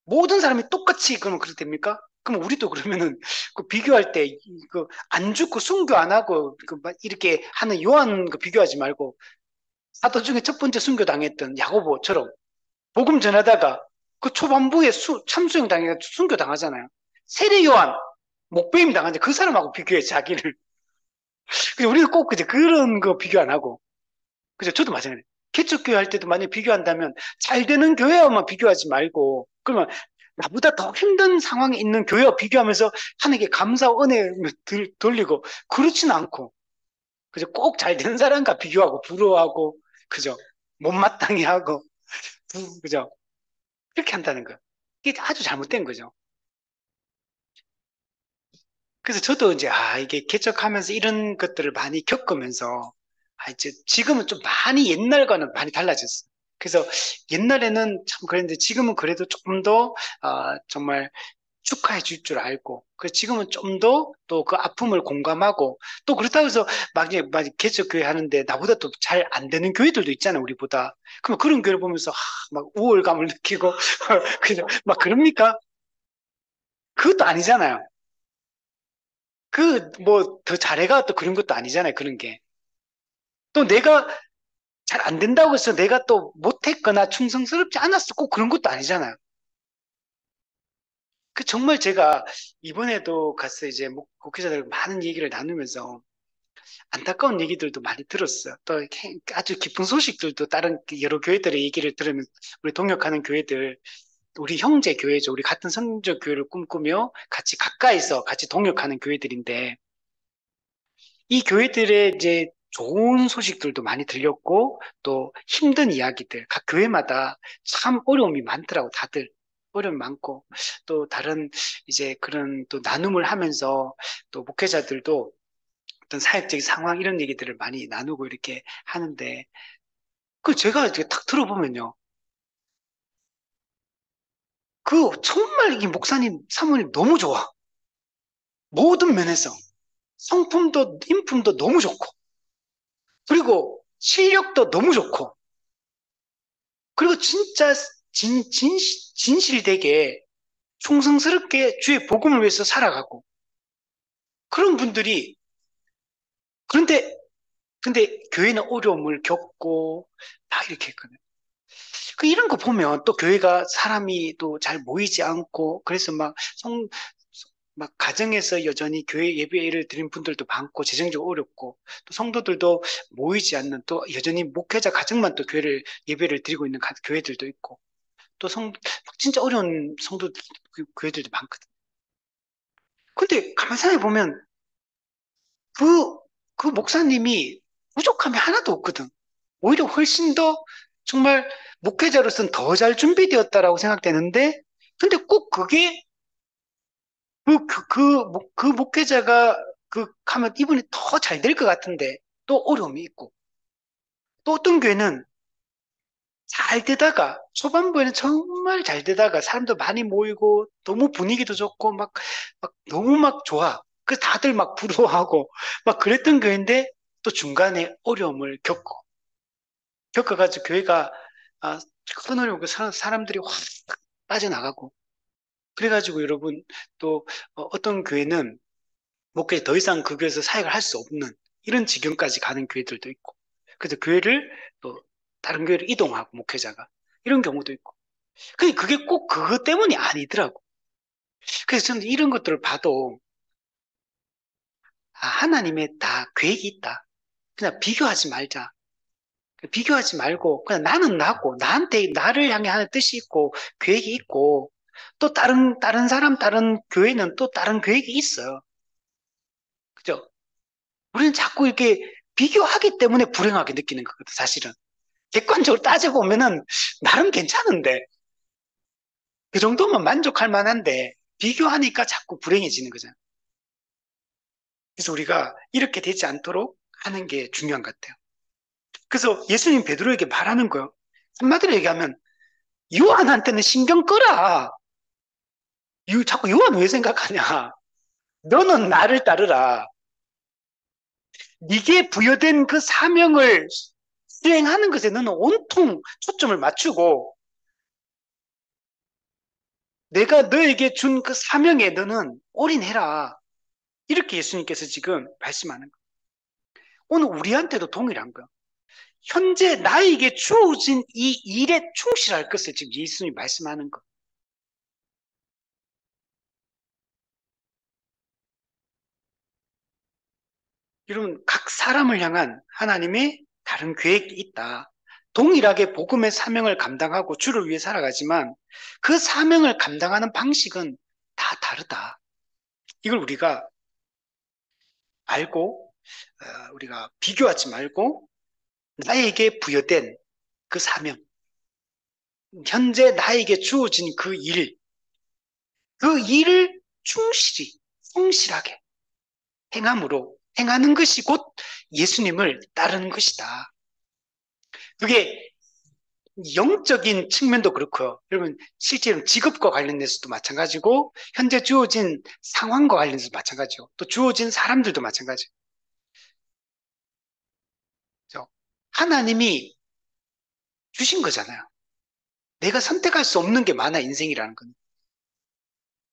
모든 사람이 똑같이 그러면 그렇게 됩니까? 그럼 우리도 그러면은 그 비교할 때 그 안 죽고 순교 안 하고 이렇게 하는 요한 그 비교하지 말고 사도 중에 첫 번째 순교당했던 야고보처럼 복음 전하다가 그 초반부에 참수형 당해서 순교 당하잖아요. 세례 요한 목배임 당하자 그 사람하고 비교해 자기를. 근데 우리는 꼭 그저 그런 거 비교 안 하고 그죠? 저도 마찬가지. 개척교회 할 때도 만약 비교한다면 잘 되는 교회와만 비교하지 말고, 그러면 나보다 더 힘든 상황에 있는 교회와 비교하면서 하나님께 감사 은혜 돌리고, 그렇진 않고, 그죠? 꼭 잘 되는 사람과 비교하고, 부러워하고, 그죠? 못마땅해 하고, 그죠? 그렇게 한다는 거. 이게 아주 잘못된 거죠. 그래서 저도 이제, 이게 개척하면서 이런 것들을 많이 겪으면서, 이제 지금은 좀 많이 옛날과는 많이 달라졌어요. 그래서 옛날에는 참 그랬는데 지금은 그래도 조금 더, 정말 축하해 줄 줄 알고, 그래서 지금은 좀 더 또 그 아픔을 공감하고, 또 그렇다고 해서 막 개척교회 하는데 나보다 또 잘 안 되는 교회들도 있잖아요, 우리보다. 그럼 그런 교회를 보면서, 막 우월감을 느끼고, 그죠? 막 그럽니까? 그것도 아니잖아요. 뭐, 더 잘해가 또 그런 것도 아니잖아요, 그런 게. 또 내가 잘 안 된다고 해서 내가 또 못했거나 충성스럽지 않았어. 꼭 그런 것도 아니잖아요. 정말 제가 이번에도 가서 이제 목회자들 많은 얘기를 나누면서 안타까운 얘기들도 많이 들었어요. 또 이렇게 아주 기쁜 소식들도 다른 여러 교회들의 얘기를 들으면 우리 동역하는 교회들, 우리 형제 교회죠. 우리 같은 성적 교회를 꿈꾸며 같이 가까이서 같이 동역하는 교회들인데 이 교회들의 이제 좋은 소식들도 많이 들렸고 또 힘든 이야기들 각 교회마다 참 어려움이 많더라고 다들 어려움이 많고 또 다른 이제 그런 또 나눔을 하면서 또 목회자들도 어떤 사역적인 상황 이런 얘기들을 많이 나누고 이렇게 하는데 제가 이렇게 탁 들어보면요 정말 이 목사님 사모님 너무 좋아 모든 면에서 성품도 인품도 너무 좋고 그리고 실력도 너무 좋고 그리고 진짜 진실되게 충성스럽게 주의 복음을 위해서 살아가고 그런 분들이 그런데 근데 교회는 어려움을 겪고 다 이렇게 했거든요. 이런 거 보면 또 교회가 사람이 또 잘 모이지 않고 그래서 막 가정에서 여전히 교회 예배를 드린 분들도 많고 재정적으로 어렵고 또 성도들도 모이지 않는 또 여전히 목회자 가정만 또 교회를 예배를 드리고 있는 교회들도 있고 또 진짜 어려운 교회들도 많거든. 근데 가만 생각해 보면 그, 그 목사님이 부족함이 하나도 없거든. 오히려 훨씬 더 정말 목회자로서는 더 잘 준비되었다라고 생각되는데, 근데 꼭 그게 그 목회자가 하면 이분이 더 잘 될 것 같은데 또 어려움이 있고, 또 어떤 교회는 잘 되다가 초반부에는 정말 잘 되다가 사람도 많이 모이고 너무 분위기도 좋고 막 너무 막 좋아. 다들 막 부러워하고 막 그랬던 교회인데 또 중간에 어려움을 겪어가지고 교회가 아, 큰 어려움을 사람들이 확 빠져나가고 그래가지고 여러분 또 어떤 교회는 목회 더 이상 그 교회에서 사역을 할 수 없는 이런 지경까지 가는 교회들도 있고 그래서 교회를 또 다른 교회로 이동하고 목회자가 이런 경우도 있고 근데 그게 꼭 그것 때문이 아니더라고. 그래서 저는 이런 것들을 봐도, 하나님의 다 계획이 있다. 그냥 비교하지 말자. 비교하지 말고, 그냥 나는 나고, 나를 향해 하는 뜻이 있고, 계획이 있고, 또 다른 사람, 다른 교회는 또 다른 계획이 있어요. 그죠? 우리는 자꾸 이렇게 비교하기 때문에 불행하게 느끼는 거거든, 사실은. 객관적으로 따져보면은, 나름 괜찮은데, 그 정도면 만족할 만한데, 비교하니까 자꾸 불행해지는 거잖아. 그래서 우리가 이렇게 되지 않도록 하는 게 중요한 것 같아요. 그래서 예수님 베드로에게 말하는 거예요. 한마디로 얘기하면 요한한테는 신경 꺼라. 자꾸 요한 왜 생각하냐? 너는 나를 따르라. 네게 부여된 그 사명을 수행하는 것에 너는 온통 초점을 맞추고 내가 너에게 준 그 사명에 너는 올인해라. 이렇게 예수님께서 지금 말씀하는 거예요. 오늘 우리한테도 동일한 거예요. 현재 나에게 주어진 이 일에 충실할 것을 지금 예수님이 말씀하는 거. 여러분, 각 사람을 향한 하나님의 다른 계획이 있다. 동일하게 복음의 사명을 감당하고 주를 위해 살아가지만 그 사명을 감당하는 방식은 다 다르다. 이걸 우리가 알고 우리가 비교하지 말고 나에게 부여된 그 사명, 현재 나에게 주어진 그 일, 그 일을 충실히, 성실하게 행하는 것이 곧 예수님을 따르는 것이다. 그게 영적인 측면도 그렇고요. 여러분, 실제로 직업과 관련돼서도 마찬가지고, 현재 주어진 상황과 관련해서도 마찬가지죠. 또 주어진 사람들도 마찬가지죠. 하나님이 주신 거잖아요. 내가 선택할 수 없는 게 많아, 인생이라는 건.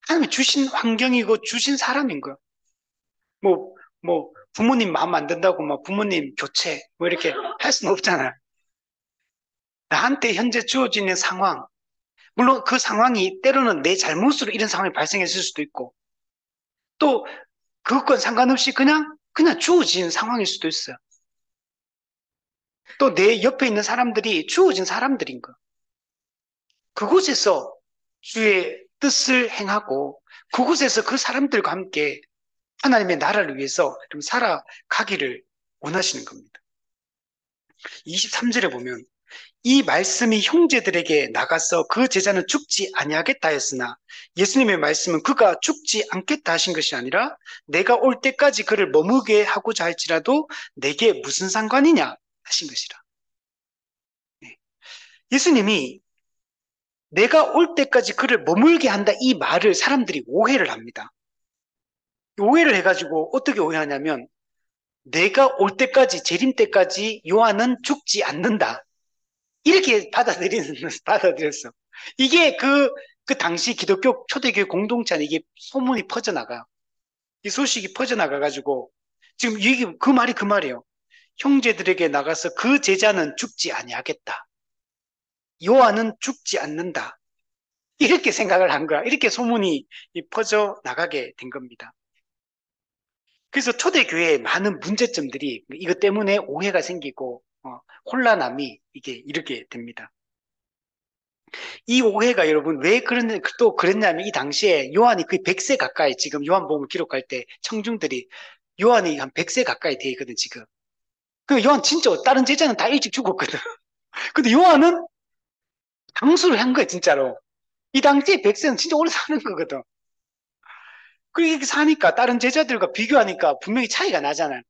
하나님이 주신 환경이고, 주신 사람인 거예요. 뭐, 부모님 마음 안 든다고, 막 부모님 교체, 뭐 이렇게 할 수는 없잖아요. 나한테 현재 주어지는 상황, 물론 그 상황이 때로는 내 잘못으로 이런 상황이 발생했을 수도 있고, 또 그것과 상관없이 그냥 주어진 상황일 수도 있어요. 또 내 옆에 있는 사람들이 주어진 사람들인 거. 그곳에서 주의 뜻을 행하고 그곳에서 그 사람들과 함께 하나님의 나라를 위해서 좀 살아가기를 원하시는 겁니다. 23절에 보면 이 말씀이 형제들에게 나가서 그 제자는 죽지 아니하겠다 했으나 예수님의 말씀은 그가 죽지 않겠다 하신 것이 아니라 내가 올 때까지 그를 머무게 하고자 할지라도 내게 무슨 상관이냐 하신 것이라. 네. 예수님이 내가 올 때까지 그를 머물게 한다 이 말을 사람들이 오해를 합니다. 오해를 해가지고 어떻게 오해하냐면 내가 올 때까지 재림 때까지 요한은 죽지 않는다. 이렇게 받아들였어. 이게 그 당시 기독교 초대교회 공동체 안에 이게 소문이 퍼져나가요. 이 소식이 퍼져나가가지고, 지금 이게 그 말이 그 말이에요. 형제들에게 나가서 그 제자는 죽지 아니하겠다. 요한은 죽지 않는다. 이렇게 생각을 한 거야. 이렇게 소문이 퍼져나가게 된 겁니다. 그래서 초대교회에 많은 문제점들이 이것 때문에 오해가 생기고, 혼란함이 이게 이렇게 됩니다. 이 오해가 여러분 왜 또 그랬냐면 이 당시에 요한이 거의 100세 가까이 지금 요한복음을 기록할 때 청중들이 요한이 한 100세 가까이 돼 있거든 지금. 그 요한 진짜 다른 제자는 다 일찍 죽었거든. 근데 요한은 장수를 한 거야 진짜로. 이 당시에 100세는 진짜 오래 사는 거거든. 그렇게 사니까 다른 제자들과 비교하니까 분명히 차이가 나잖아요.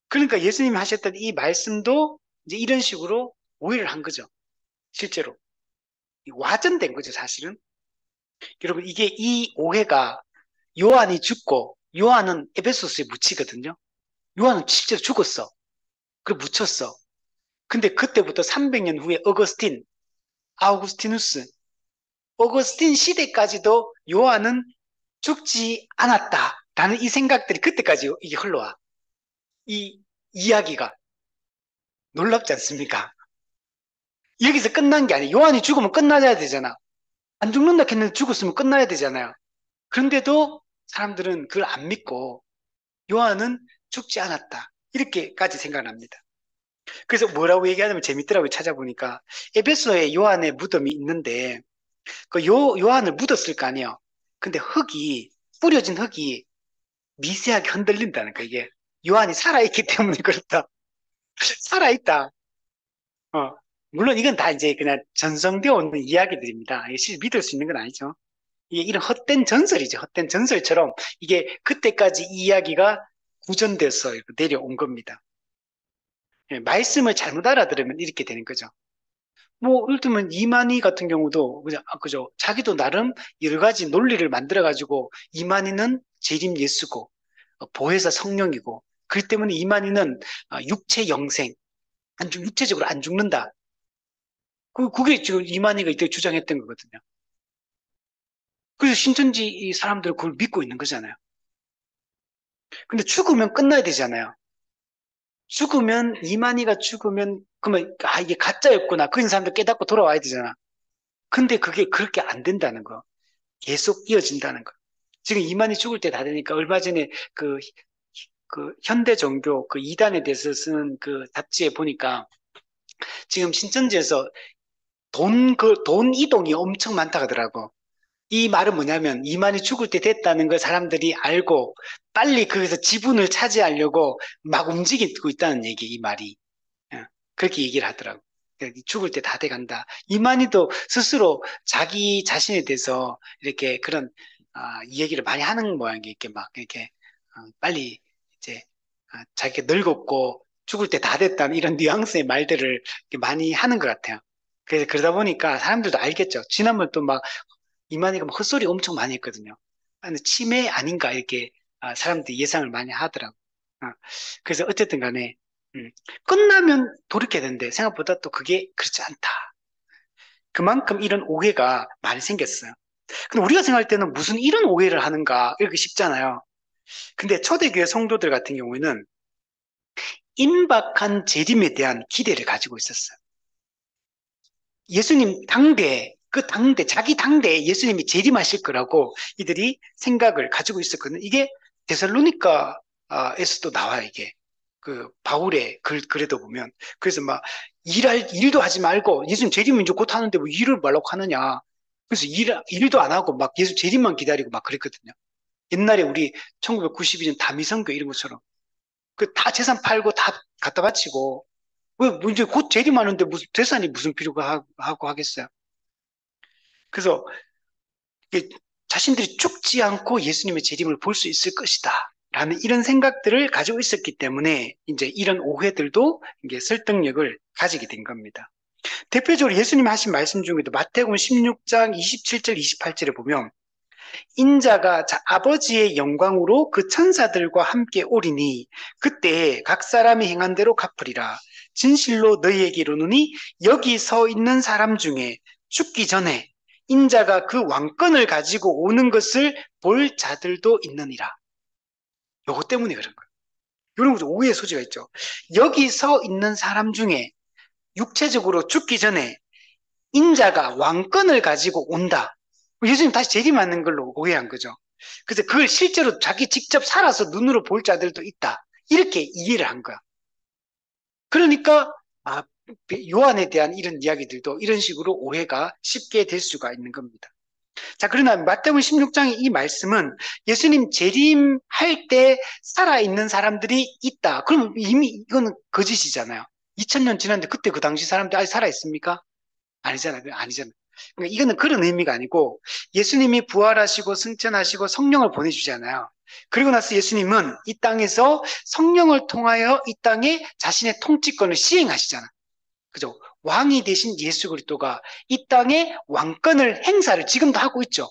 그러니까 예수님이 하셨던 이 말씀도 이제 이런 식으로 오해를 한 거죠. 실제로. 와전된 거죠 사실은. 여러분 이게 이 오해가 요한이 죽고 요한은 에베소스에 묻히거든요. 요한은 실제로 죽었어. 그리고 묻혔어. 근데 그때부터 300년 후에 아우구스티누스, 어거스틴 시대까지도 요한은 죽지 않았다. 라는 이 생각들이 그때까지 이게 흘러와. 이 이야기가 놀랍지 않습니까? 여기서 끝난 게 아니에요. 요한이 죽으면 끝나야 되잖아. 안 죽는다 했는데 죽었으면 끝나야 되잖아요. 그런데도 사람들은 그걸 안 믿고 요한은 죽지 않았다. 이렇게까지 생각합니다. 그래서 뭐라고 얘기하냐면 재밌더라고요. 찾아보니까 에베소에 요한의 무덤이 있는데 그 요한을 묻었을 거 아니에요. 근데 뿌려진 흙이 미세하게 흔들린다는 거 이게 요한이 살아있기 때문에 그렇다. 살아있다. 어. 물론 이건 다 이제 그냥 전성되어 있는 이야기들입니다. 이게 실제 믿을 수 있는 건 아니죠. 이게 이런 헛된 전설이죠. 헛된 전설처럼 이게 그때까지 이 이야기가 구전돼서 내려온 겁니다. 예, 말씀을 잘못 알아들으면 이렇게 되는 거죠. 뭐, 예를 들면, 이만희 같은 경우도, 그죠? 자기도 나름 여러 가지 논리를 만들어가지고, 이만희는 재림 예수고, 보혜사 성령이고, 그렇기 때문에 이만희는 육체 영생, 육체적으로 안 죽는다. 그게 지금 이만희가 이때 주장했던 거거든요. 그래서 신천지 이 사람들은 그걸 믿고 있는 거잖아요. 근데 죽으면 끝나야 되잖아요. 이만희가 죽으면, 그러면, 이게 가짜였구나. 그런 사람들 깨닫고 돌아와야 되잖아. 근데 그게 그렇게 안 된다는 거. 계속 이어진다는 거. 지금 이만희 죽을 때 다 되니까 얼마 전에 그 현대 종교 그 이단에 대해서 쓰는 그 잡지에 보니까 지금 신천지에서 돈 이동이 엄청 많다 하더라고. 이 말은 뭐냐면 이만희 죽을 때 됐다는 걸 사람들이 알고 빨리 거기서 지분을 차지하려고 막 움직이고 있다는 얘기, 이 말이. 예, 그렇게 얘기를 하더라고. 죽을 때 다 돼간다. 이만희도 스스로 자기 자신에 대해서 이렇게 그런 이 얘기를 많이 하는 모양이 이렇게 막 이렇게 빨리 이제 자기가 늙었고 죽을 때 다 됐다는 이런 뉘앙스의 말들을 이렇게 많이 하는 것 같아요. 그래서 그러다 보니까 사람들도 알겠죠. 지난번 또 막 이만희가 막 헛소리 엄청 많이 했거든요. 근데 치매 아닌가 이렇게 사람들이 예상을 많이 하더라고. 아, 그래서 어쨌든 간에 끝나면 돌이켜야 되는데 생각보다 또 그게 그렇지 않다. 그만큼 이런 오해가 많이 생겼어요. 근데 우리가 생각할 때는 무슨 이런 오해를 하는가 이렇게 싶잖아요. 근데 초대교회 성도들 같은 경우에는 임박한 재림에 대한 기대를 가지고 있었어요. 예수님 당대, 그 당대, 자기 당대에 예수님이 재림하실 거라고 이들이 생각을 가지고 있었거든요. 이게 데살로니가에서도 나와요, 이게. 그, 바울의 글에도 보면. 그래서 막, 일도 하지 말고, 예수님 재림은 이제 곧 하는데 뭐 일을 말라고 하느냐. 그래서 일도 안 하고 막 예수 재림만 기다리고 막 그랬거든요. 옛날에 우리 1992년 다미선교 이런 것처럼. 그 다 재산 팔고 다 갖다 바치고, 왜, 뭐 이제 곧 재림하는데 무슨 재산이 무슨 필요가 하고 하겠어요. 그래서 이게 자신들이 죽지 않고 예수님의 재림을 볼 수 있을 것이다. 라는 이런 생각들을 가지고 있었기 때문에 이제 이런 오해들도 이게 설득력을 가지게 된 겁니다. 대표적으로 예수님이 하신 말씀 중에도 마태복음 16장 27절 28절에 보면 인자가 아버지의 영광으로 그 천사들과 함께 오리니 그때 각 사람이 행한 대로 갚으리라. 진실로 너희에게 이르노니 여기 서 있는 사람 중에 죽기 전에 인자가 그 왕권을 가지고 오는 것을 볼 자들도 있느니라. 요거 때문에 그런 거예요. 이런 것도 오해의 소지가 있죠. 여기 서 있는 사람 중에 육체적으로 죽기 전에 인자가 왕권을 가지고 온다. 예수님 다시 재림하는 걸로 오해한 거죠. 그래서 그걸 실제로 자기 직접 살아서 눈으로 볼 자들도 있다. 이렇게 이해를 한 거야. 그러니까 요한에 대한 이런 이야기들도 이런 식으로 오해가 쉽게 될 수가 있는 겁니다. 자, 그러나 마태복음 16장의 이 말씀은 예수님 재림할 때 살아있는 사람들이 있다. 그럼 이미 이거는 거짓이잖아요. 2000년 지났는데 그때 그 당시 사람들 아직 살아있습니까? 아니잖아요. 아니잖아요. 그러니까 이거는 그런 의미가 아니고 예수님이 부활하시고 승천하시고 성령을 보내주잖아요. 그리고 나서 예수님은 이 땅에서 성령을 통하여 이 땅에 자신의 통치권을 시행하시잖아. 그죠? 왕이 되신 예수 그리스도가 이 땅에 왕권을 행사를 지금도 하고 있죠.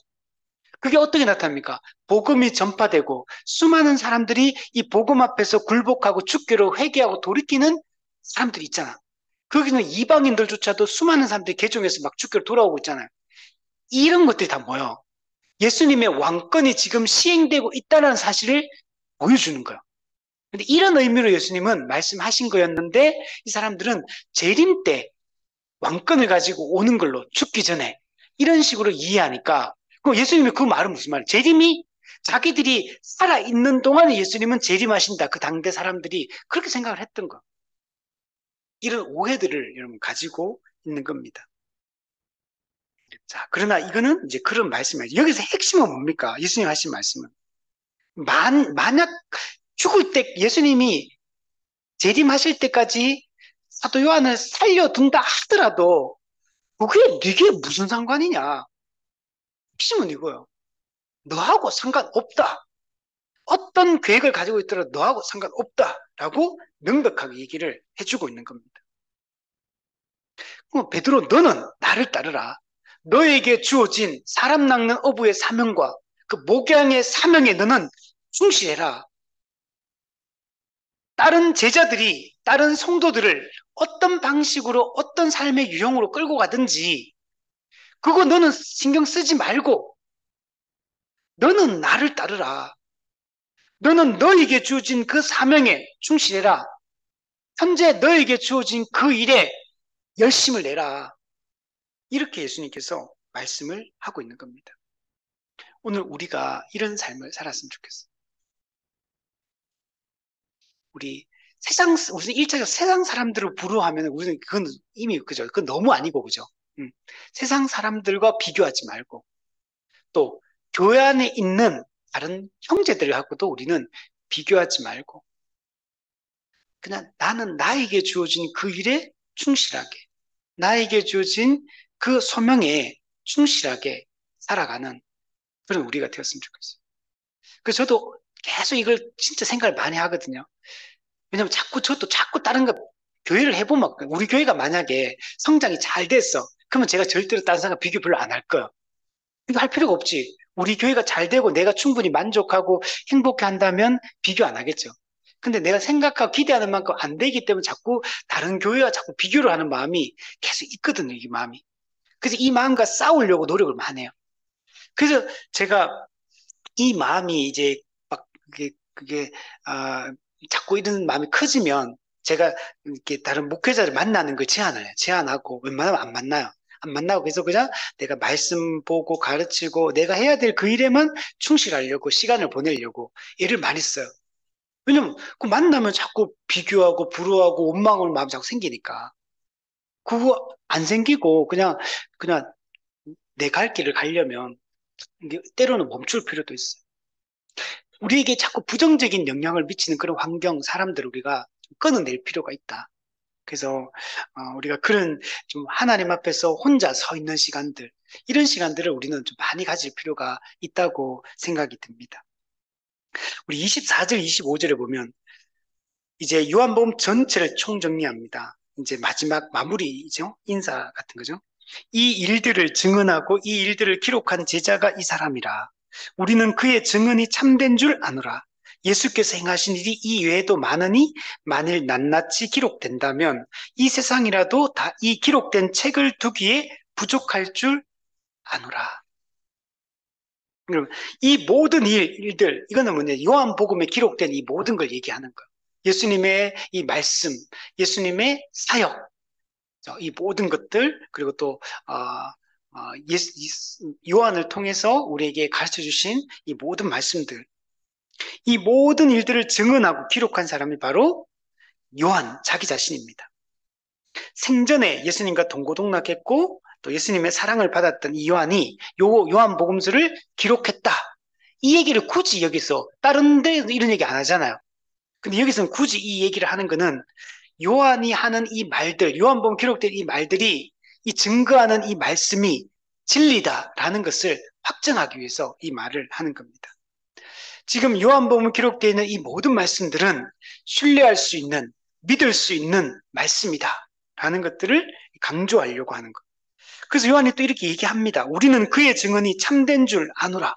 그게 어떻게 나타납니까? 복음이 전파되고 수많은 사람들이 이 복음 앞에서 굴복하고 죽기로 회개하고 돌이키는 사람들이 있잖아. 거기는 이방인들조차도 수많은 사람들이 개종해서 막 죽기로 돌아오고 있잖아요. 이런 것들이 다 뭐예요? 예수님의 왕권이 지금 시행되고 있다는 사실을 보여주는 거예요. 근데 이런 의미로 예수님은 말씀하신 거였는데 이 사람들은 재림 때 왕권을 가지고 오는 걸로 죽기 전에 이런 식으로 이해하니까 그럼 예수님이 그 말은 무슨 말이에요? 재림이 자기들이 살아있는 동안에 예수님은 재림하신다. 그 당대 사람들이 그렇게 생각을 했던 거. 이런 오해들을 여러분 가지고 있는 겁니다. 자, 그러나 이거는 이제 그런 말씀이에요. 여기서 핵심은 뭡니까? 예수님 하신 말씀은. 만약 죽을 때 예수님이 재림하실 때까지 사도 요한을 살려둔다 하더라도 그게 네게 무슨 상관이냐? 핵심은 이거예요. 너하고 상관없다. 어떤 계획을 가지고 있더라도 너하고 상관없다라고 명백하게 얘기를 해주고 있는 겁니다. 베드로 너는 나를 따르라. 너에게 주어진 사람 낚는 어부의 사명과 그 목양의 사명에 너는 충실해라. 다른 제자들이 다른 성도들을 어떤 방식으로 어떤 삶의 유형으로 끌고 가든지 그거 너는 신경 쓰지 말고 너는 나를 따르라. 너는 너에게 주어진 그 사명에 충실해라. 현재 너에게 주어진 그 일에 열심을 내라. 이렇게 예수님께서 말씀을 하고 있는 겁니다. 오늘 우리가 이런 삶을 살았으면 좋겠어요. 우리 무슨 일차적 세상 사람들을 부러워하면 우리는 그건 이미 그죠. 그건 너무 아니고 그죠. 음. 세상 사람들과 비교하지 말고 또 교회 안에 있는 다른 형제들하고도 우리는 비교하지 말고 그냥 나는 나에게 주어진 그 일에 충실하게 나에게 주어진 그 소명에 충실하게 살아가는 그런 우리가 되었으면 좋겠어요. 그래서 저도 계속 이걸 진짜 생각을 많이 하거든요. 왜냐면 저도 자꾸 다른 거 교회를 해보면 우리 교회가 만약에 성장이 잘 됐어. 그러면 제가 절대로 다른 사람과 비교 별로 안 할 거예요. 이거 할 필요가 없지. 우리 교회가 잘 되고 내가 충분히 만족하고 행복해 한다면 비교 안 하겠죠. 근데 내가 생각하고 기대하는 만큼 안 되기 때문에 자꾸 다른 교회와 자꾸 비교를 하는 마음이 계속 있거든요, 이 마음이. 그래서 이 마음과 싸우려고 노력을 많이 해요. 그래서 제가 이 마음이 이제 막 아, 자꾸 이런 마음이 커지면 제가 이렇게 다른 목회자를 만나는 걸 제한을 해요. 제한하고 웬만하면 안 만나요. 안 만나고 그래서 그냥 내가 말씀 보고 가르치고 내가 해야 될 그 일에만 충실하려고 시간을 보내려고 애를 많이 써요. 왜냐면 그 만나면 자꾸 비교하고 부러워하고 원망을 마음 자꾸 생기니까 그거 안 생기고 그냥 내 갈 길을 가려면 이게 때로는 멈출 필요도 있어요. 우리에게 자꾸 부정적인 영향을 미치는 그런 환경, 사람들을 우리가 끊어낼 필요가 있다. 그래서 우리가 그런 좀 하나님 앞에서 혼자 서 있는 시간들, 이런 시간들을 우리는 좀 많이 가질 필요가 있다고 생각이 듭니다. 우리 24절, 25절에 보면 이제 요한복음 전체를 총정리합니다. 이제 마지막 마무리죠. 인사 같은 거죠. 이 일들을 증언하고 이 일들을 기록한 제자가 이 사람이라. 우리는 그의 증언이 참된 줄 아노라. 예수께서 행하신 일이 이 외에도 많으니 만일 낱낱이 기록된다면 이 세상이라도 다 이 기록된 책을 두기에 부족할 줄 아노라. 그럼 이 모든 일들, 이거는 뭐냐? 요한복음에 기록된 이 모든 걸 얘기하는 거예요. 예수님의 이 말씀, 예수님의 사역, 이 모든 것들, 그리고 또, 요한을 통해서 우리에게 가르쳐 주신 이 모든 말씀들, 이 모든 일들을 증언하고 기록한 사람이 바로 요한 자기 자신입니다. 생전에 예수님과 동고동락했고 또 예수님의 사랑을 받았던 이 요한이 요한복음서를 기록했다. 이 얘기를 굳이 여기서 다른 데 이런 얘기 안 하잖아요. 근데 여기서는 굳이 이 얘기를 하는 거는 요한이 하는 이 말들, 요한복음 기록된 이 말들이 이 증거하는 이 말씀이 진리다라는 것을 확정하기 위해서 이 말을 하는 겁니다. 지금 요한복음 기록되어 있는 이 모든 말씀들은 신뢰할 수 있는, 믿을 수 있는 말씀이다라는 것들을 강조하려고 하는 것. 그래서 요한이 또 이렇게 얘기합니다. 우리는 그의 증언이 참된 줄 아노라.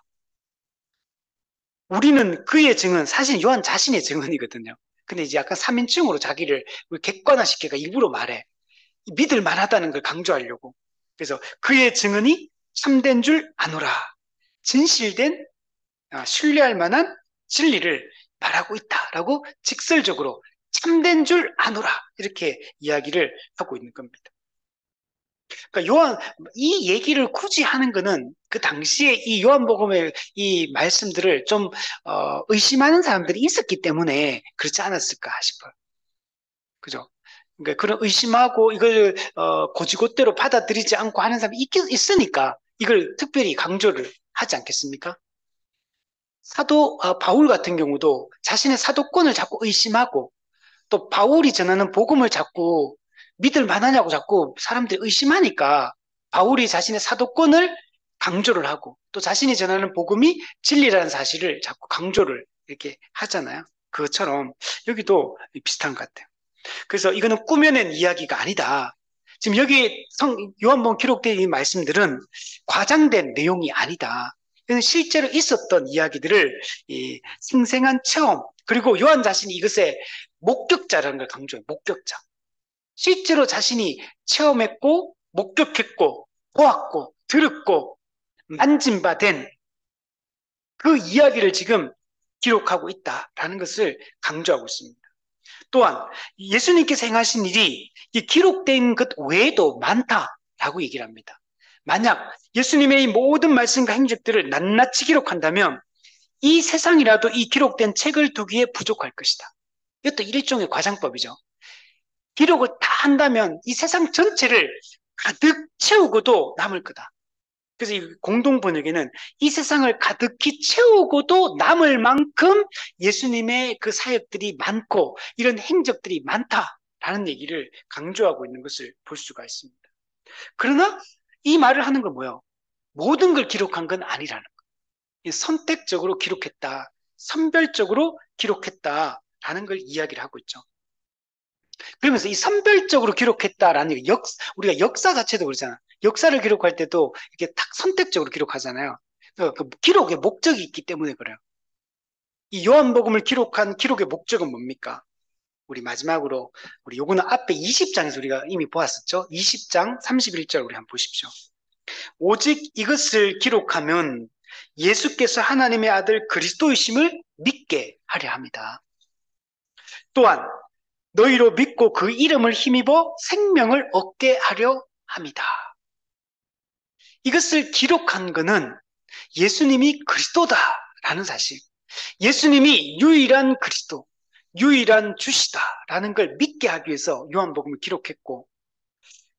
우리는 그의 증언, 사실 요한 자신의 증언이거든요. 근데 이제 약간 3인칭으로 자기를 객관화시키가 일부러 말해. 믿을 만하다는 걸 강조하려고. 그래서 그의 증언이 참된 줄 아노라. 진실된, 신뢰할 만한 진리를 말하고 있다라고 직설적으로 참된 줄 아노라. 이렇게 이야기를 하고 있는 겁니다. 그러니까 이 얘기를 굳이 하는 거는 그 당시에 이 요한복음의 이 말씀들을 좀, 의심하는 사람들이 있었기 때문에 그렇지 않았을까 싶어요. 그죠? 그러니까 그런 의심하고 이걸, 고지고대로 받아들이지 않고 하는 사람이 있으니까 이걸 특별히 강조를 하지 않겠습니까? 바울 같은 경우도 자신의 사도권을 자꾸 의심하고 또 바울이 전하는 복음을 자꾸 믿을 만하냐고 자꾸 사람들이 의심하니까 바울이 자신의 사도권을 강조를 하고 또 자신이 전하는 복음이 진리라는 사실을 자꾸 강조를 이렇게 하잖아요. 그것처럼 여기도 비슷한 것 같아요. 그래서 이거는 꾸며낸 이야기가 아니다. 지금 여기 요한복음 기록된 이 말씀들은 과장된 내용이 아니다. 이건 실제로 있었던 이야기들을 생생한 체험, 그리고 요한 자신이 이것의 목격자라는 걸 강조해요. 목격자. 실제로 자신이 체험했고, 목격했고, 보았고, 들었고, 만진 바 된 그 이야기를 지금 기록하고 있다라는 것을 강조하고 있습니다. 또한 예수님께서 행하신 일이 기록된 것 외에도 많다라고 얘기를 합니다. 만약 예수님의 이 모든 말씀과 행적들을 낱낱이 기록한다면 이 세상이라도 이 기록된 책을 두기에 부족할 것이다. 이것도 일종의 과장법이죠. 기록을 다 한다면 이 세상 전체를 가득 채우고도 남을 거다. 그래서 이 공동 번역에는 이 세상을 가득히 채우고도 남을 만큼 예수님의 그 사역들이 많고 이런 행적들이 많다라는 얘기를 강조하고 있는 것을 볼 수가 있습니다. 그러나 이 말을 하는 건 뭐예요? 모든 걸 기록한 건 아니라는 거예요. 선택적으로 기록했다. 선별적으로 기록했다라는 걸 이야기를 하고 있죠. 그러면서 이 선별적으로 기록했다라는 우리가 역사 자체도 그러잖아. 역사를 기록할 때도 이렇게 딱 선택적으로 기록하잖아요. 그 기록의 목적이 있기 때문에 그래요. 이 요한복음을 기록한 기록의 목적은 뭡니까? 우리 마지막으로 우리 요거는 앞에 20장에서 우리가 이미 보았었죠. 20장 31절 우리 한번 보십시오. 오직 이것을 기록하면 예수께서 하나님의 아들 그리스도이심을 믿게 하려 합니다. 또한 너희로 믿고 그 이름을 힘입어 생명을 얻게 하려 합니다. 이것을 기록한 것은 예수님이 그리스도다라는 사실, 예수님이 유일한 그리스도, 유일한 주시다라는 걸 믿게 하기 위해서 요한복음을 기록했고,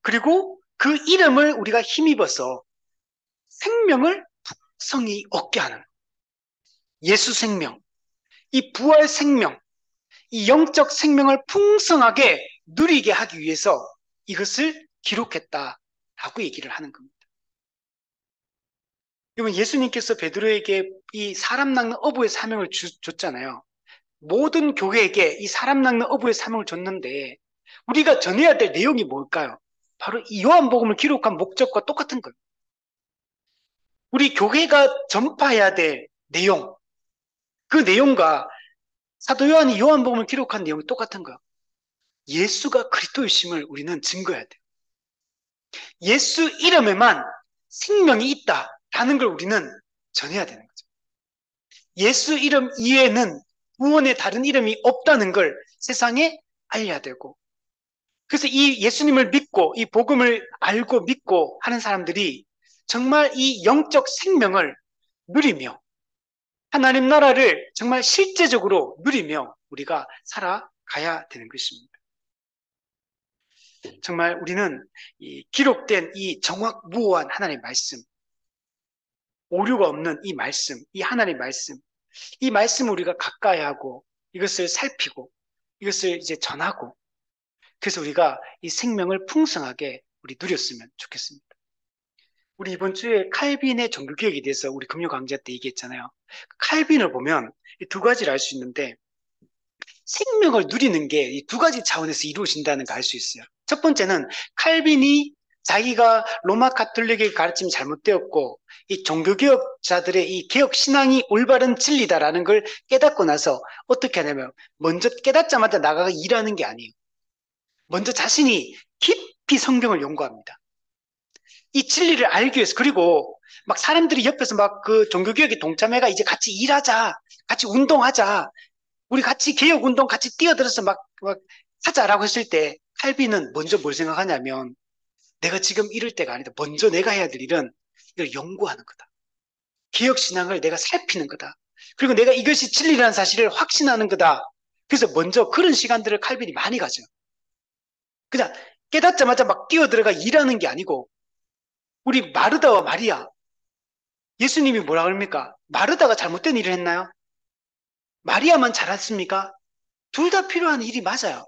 그리고 그 이름을 우리가 힘입어서 생명을 풍성히 얻게 하는 예수 생명, 이 부활 생명, 이 영적 생명을 풍성하게 누리게 하기 위해서 이것을 기록했다라고 얘기를 하는 겁니다. 여러분, 예수님께서 베드로에게 이 사람 낚는 어부의 사명을 줬잖아요. 모든 교회에게 이 사람 낚는 어부의 사명을 줬는데 우리가 전해야 될 내용이 뭘까요? 바로 이 요한복음을 기록한 목적과 똑같은 거예요. 우리 교회가 전파해야 될 내용, 그 내용과 사도 요한이 요한복음을 기록한 내용이 똑같은 거예요. 예수가 그리스도이심을 우리는 증거해야 돼요. 예수 이름에만 생명이 있다라는 걸 우리는 전해야 되는 거죠. 예수 이름 이외에는 구원의 다른 이름이 없다는 걸 세상에 알려야 되고, 그래서 이 예수님을 믿고 이 복음을 알고 믿고 하는 사람들이 정말 이 영적 생명을 누리며 하나님 나라를 정말 실제적으로 누리며 우리가 살아가야 되는 것입니다. 정말 우리는 이 기록된 이 정확무오한 하나님의 말씀, 오류가 없는 이 말씀, 이 하나님의 말씀, 이 말씀을 우리가 가까이 하고 이것을 살피고 이것을 이제 전하고, 그래서 우리가 이 생명을 풍성하게 우리 누렸으면 좋겠습니다. 우리 이번 주에 칼빈의 종교개혁에 대해서 우리 금요 강좌 때 얘기했잖아요. 칼빈을 보면 두 가지를 알 수 있는데 생명을 누리는 게 이 두 가지 차원에서 이루어진다는 걸 알 수 있어요. 첫 번째는 칼빈이 자기가 로마 가톨릭의 가르침이 잘못되었고 이 종교개혁자들의 이 개혁 신앙이 올바른 진리다라는 걸 깨닫고 나서 어떻게 하냐면 먼저 깨닫자마자 나가서 일하는 게 아니에요. 먼저 자신이 깊이 성경을 연구합니다. 이 진리를 알기 위해서. 그리고 막 사람들이 옆에서 막 그 종교개혁에 동참해가 이제 같이 일하자, 같이 운동하자, 우리 같이 개혁운동 같이 뛰어들어서 막 하자라고 했을 때 칼빈은 먼저 뭘 생각하냐면 내가 지금 이럴 때가 아니다. 먼저 내가 해야 될 일은 이걸 연구하는 거다. 개혁신앙을 내가 살피는 거다. 그리고 내가 이것이 진리라는 사실을 확신하는 거다. 그래서 먼저 그런 시간들을 칼빈이 많이 가져. 그냥 깨닫자마자 막 뛰어들어가 일하는 게 아니고, 우리 마르다와 마리아, 예수님이 뭐라 그럽니까? 마르다가 잘못된 일을 했나요? 마리아만 잘했습니까? 둘 다 필요한 일이 맞아요.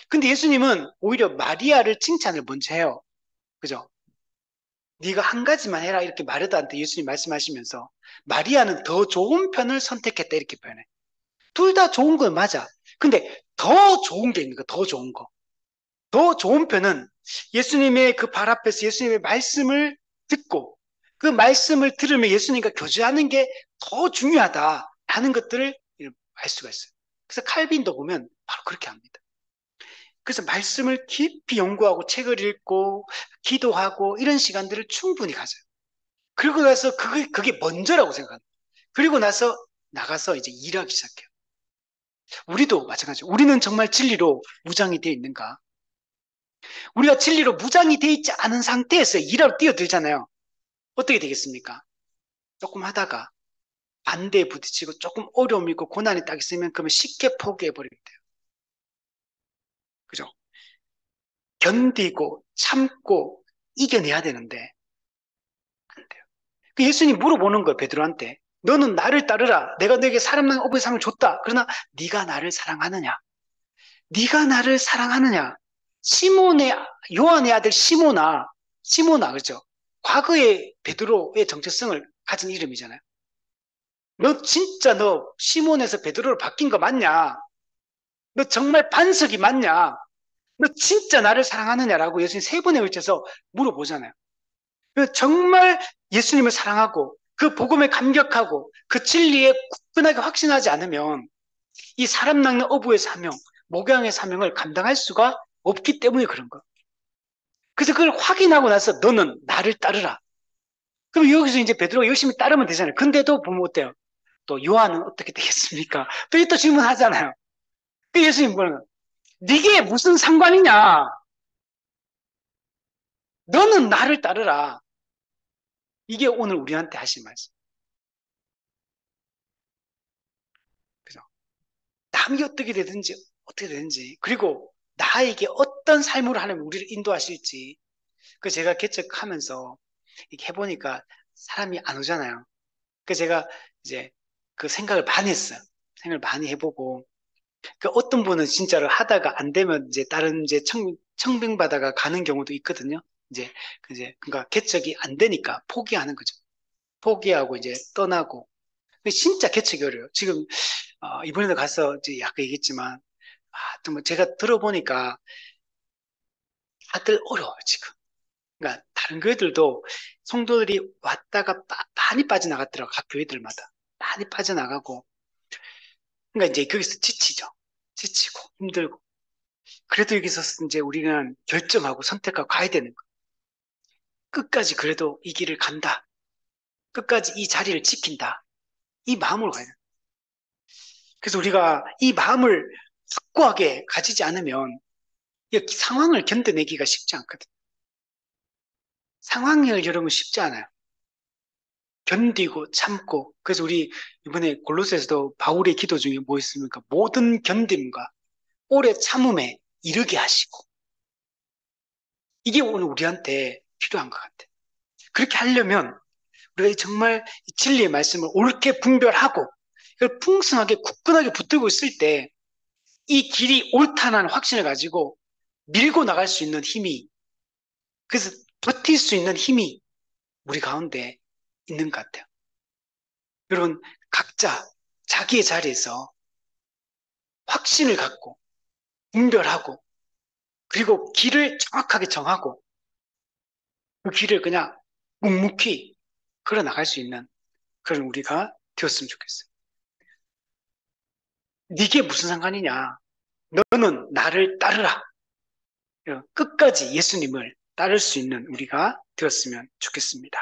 근데 예수님은 오히려 마리아를 칭찬을 먼저 해요. 그죠? 네가 한 가지만 해라 이렇게 마르다한테 예수님 말씀하시면서 마리아는 더 좋은 편을 선택했다 이렇게 표현해. 둘 다 좋은 건 맞아. 근데 더 좋은 게 있는 거, 더 좋은 거. 더 좋은 편은 예수님의 그 발 앞에서 예수님의 말씀을 듣고 그 말씀을 들으며 예수님과 교제하는 게 더 중요하다라는 것들을 알 수가 있어요. 그래서 칼빈도 보면 바로 그렇게 합니다. 그래서 말씀을 깊이 연구하고 책을 읽고 기도하고 이런 시간들을 충분히 가져요. 그리고 나서 그게 먼저라고 생각합니다. 그리고 나서 나가서 이제 일하기 시작해요. 우리도 마찬가지예요. 우리는 정말 진리로 무장이 되어 있는가? 우리가 진리로 무장이 되어 있지 않은 상태에서 일하러 뛰어들잖아요. 어떻게 되겠습니까? 조금 하다가 반대에 부딪히고 조금 어려움이 있고 고난이 딱 있으면 그러면 쉽게 포기해버리면 돼요. 그죠? 견디고 참고 이겨내야 되는데 안 돼요. 그 예수님 물어보는 거예요, 베드로한테. 너는 나를 따르라. 내가 너에게 사람랑 어부의 상을 줬다. 그러나 네가 나를 사랑하느냐? 네가 나를 사랑하느냐? 시몬의 요한의 아들 시모나 그죠? 과거의 베드로의 정체성을 가진 이름이잖아요. 너 진짜 너 시몬에서 베드로로 바뀐 거 맞냐? 너 정말 반석이 맞냐? 너 진짜 나를 사랑하느냐라고 예수님 세 번에 걸쳐서 물어보잖아요. 정말 예수님을 사랑하고 그 복음에 감격하고 그 진리에 굳건하게 확신하지 않으면 이 사람 낚는 어부의 사명, 목양의 사명을 감당할 수가 없기 때문에 그런 거. 그래서 그걸 확인하고 나서 너는 나를 따르라. 그럼 여기서 이제 베드로가 열심히 따르면 되잖아요. 근데도 보면 어때요? 또 요한은 어떻게 되겠습니까? 또 질문하잖아요. 그 예수님 뭐는 네게 무슨 상관이냐? 너는 나를 따르라. 이게 오늘 우리한테 하신 말씀. 그죠? 남이 어떻게 되든지, 그리고 나에게 어떤 삶으로 하나님 우리를 인도하실지, 그 제가 개척하면서 이렇게 해보니까 사람이 안 오잖아요. 그 제가 이제 그 생각을 많이 했어요. 생각을 많이 해보고, 그 어떤 분은 진짜로 하다가 안 되면 이제 다른 이제 청빙받아가 가는 경우도 있거든요. 이제, 그러니까 개척이 안 되니까 포기하는 거죠. 포기하고 이제 떠나고. 진짜 개척이 어려워요. 지금 이번에도 가서 이제 아까 얘기했지만 또 제가 들어보니까 다들 어려워요 지금. 그러니까 다른 교회들도 성도들이 왔다가 많이 빠져나갔더라고 각 교회들마다 많이 빠져나가고. 그러니까 이제 거기서 지치고 힘들고. 그래도 여기서 이제 우리는 결정하고 선택하고 가야 되는 거예요. 끝까지 그래도 이 길을 간다. 끝까지 이 자리를 지킨다. 이 마음으로 가야 돼요. 그래서 우리가 이 마음을 확고하게 가지지 않으면 이 상황을 견뎌내기가 쉽지 않거든. 상황을 여러분 쉽지 않아요. 견디고 참고. 그래서 우리 이번에 골로새에서도 바울의 기도 중에 뭐 있습니까? 모든 견딤과 오래 참음에 이르게 하시고. 이게 오늘 우리한테 필요한 것 같아요. 그렇게 하려면 우리가 정말 진리의 말씀을 옳게 분별하고 이걸 풍성하게 굳건하게 붙들고 있을 때 이 길이 옳다는 확신을 가지고 밀고 나갈 수 있는 힘이, 그래서 버틸 수 있는 힘이 우리 가운데 있는 것 같아요. 여러분, 각자 자기의 자리에서 확신을 갖고 분별하고 그리고 길을 정확하게 정하고 그 길을 그냥 묵묵히 걸어 나갈 수 있는 그런 우리가 되었으면 좋겠어요. 네게 무슨 상관이냐? 너는 나를 따르라. 끝까지 예수님을 따를 수 있는 우리가 되었으면 좋겠습니다.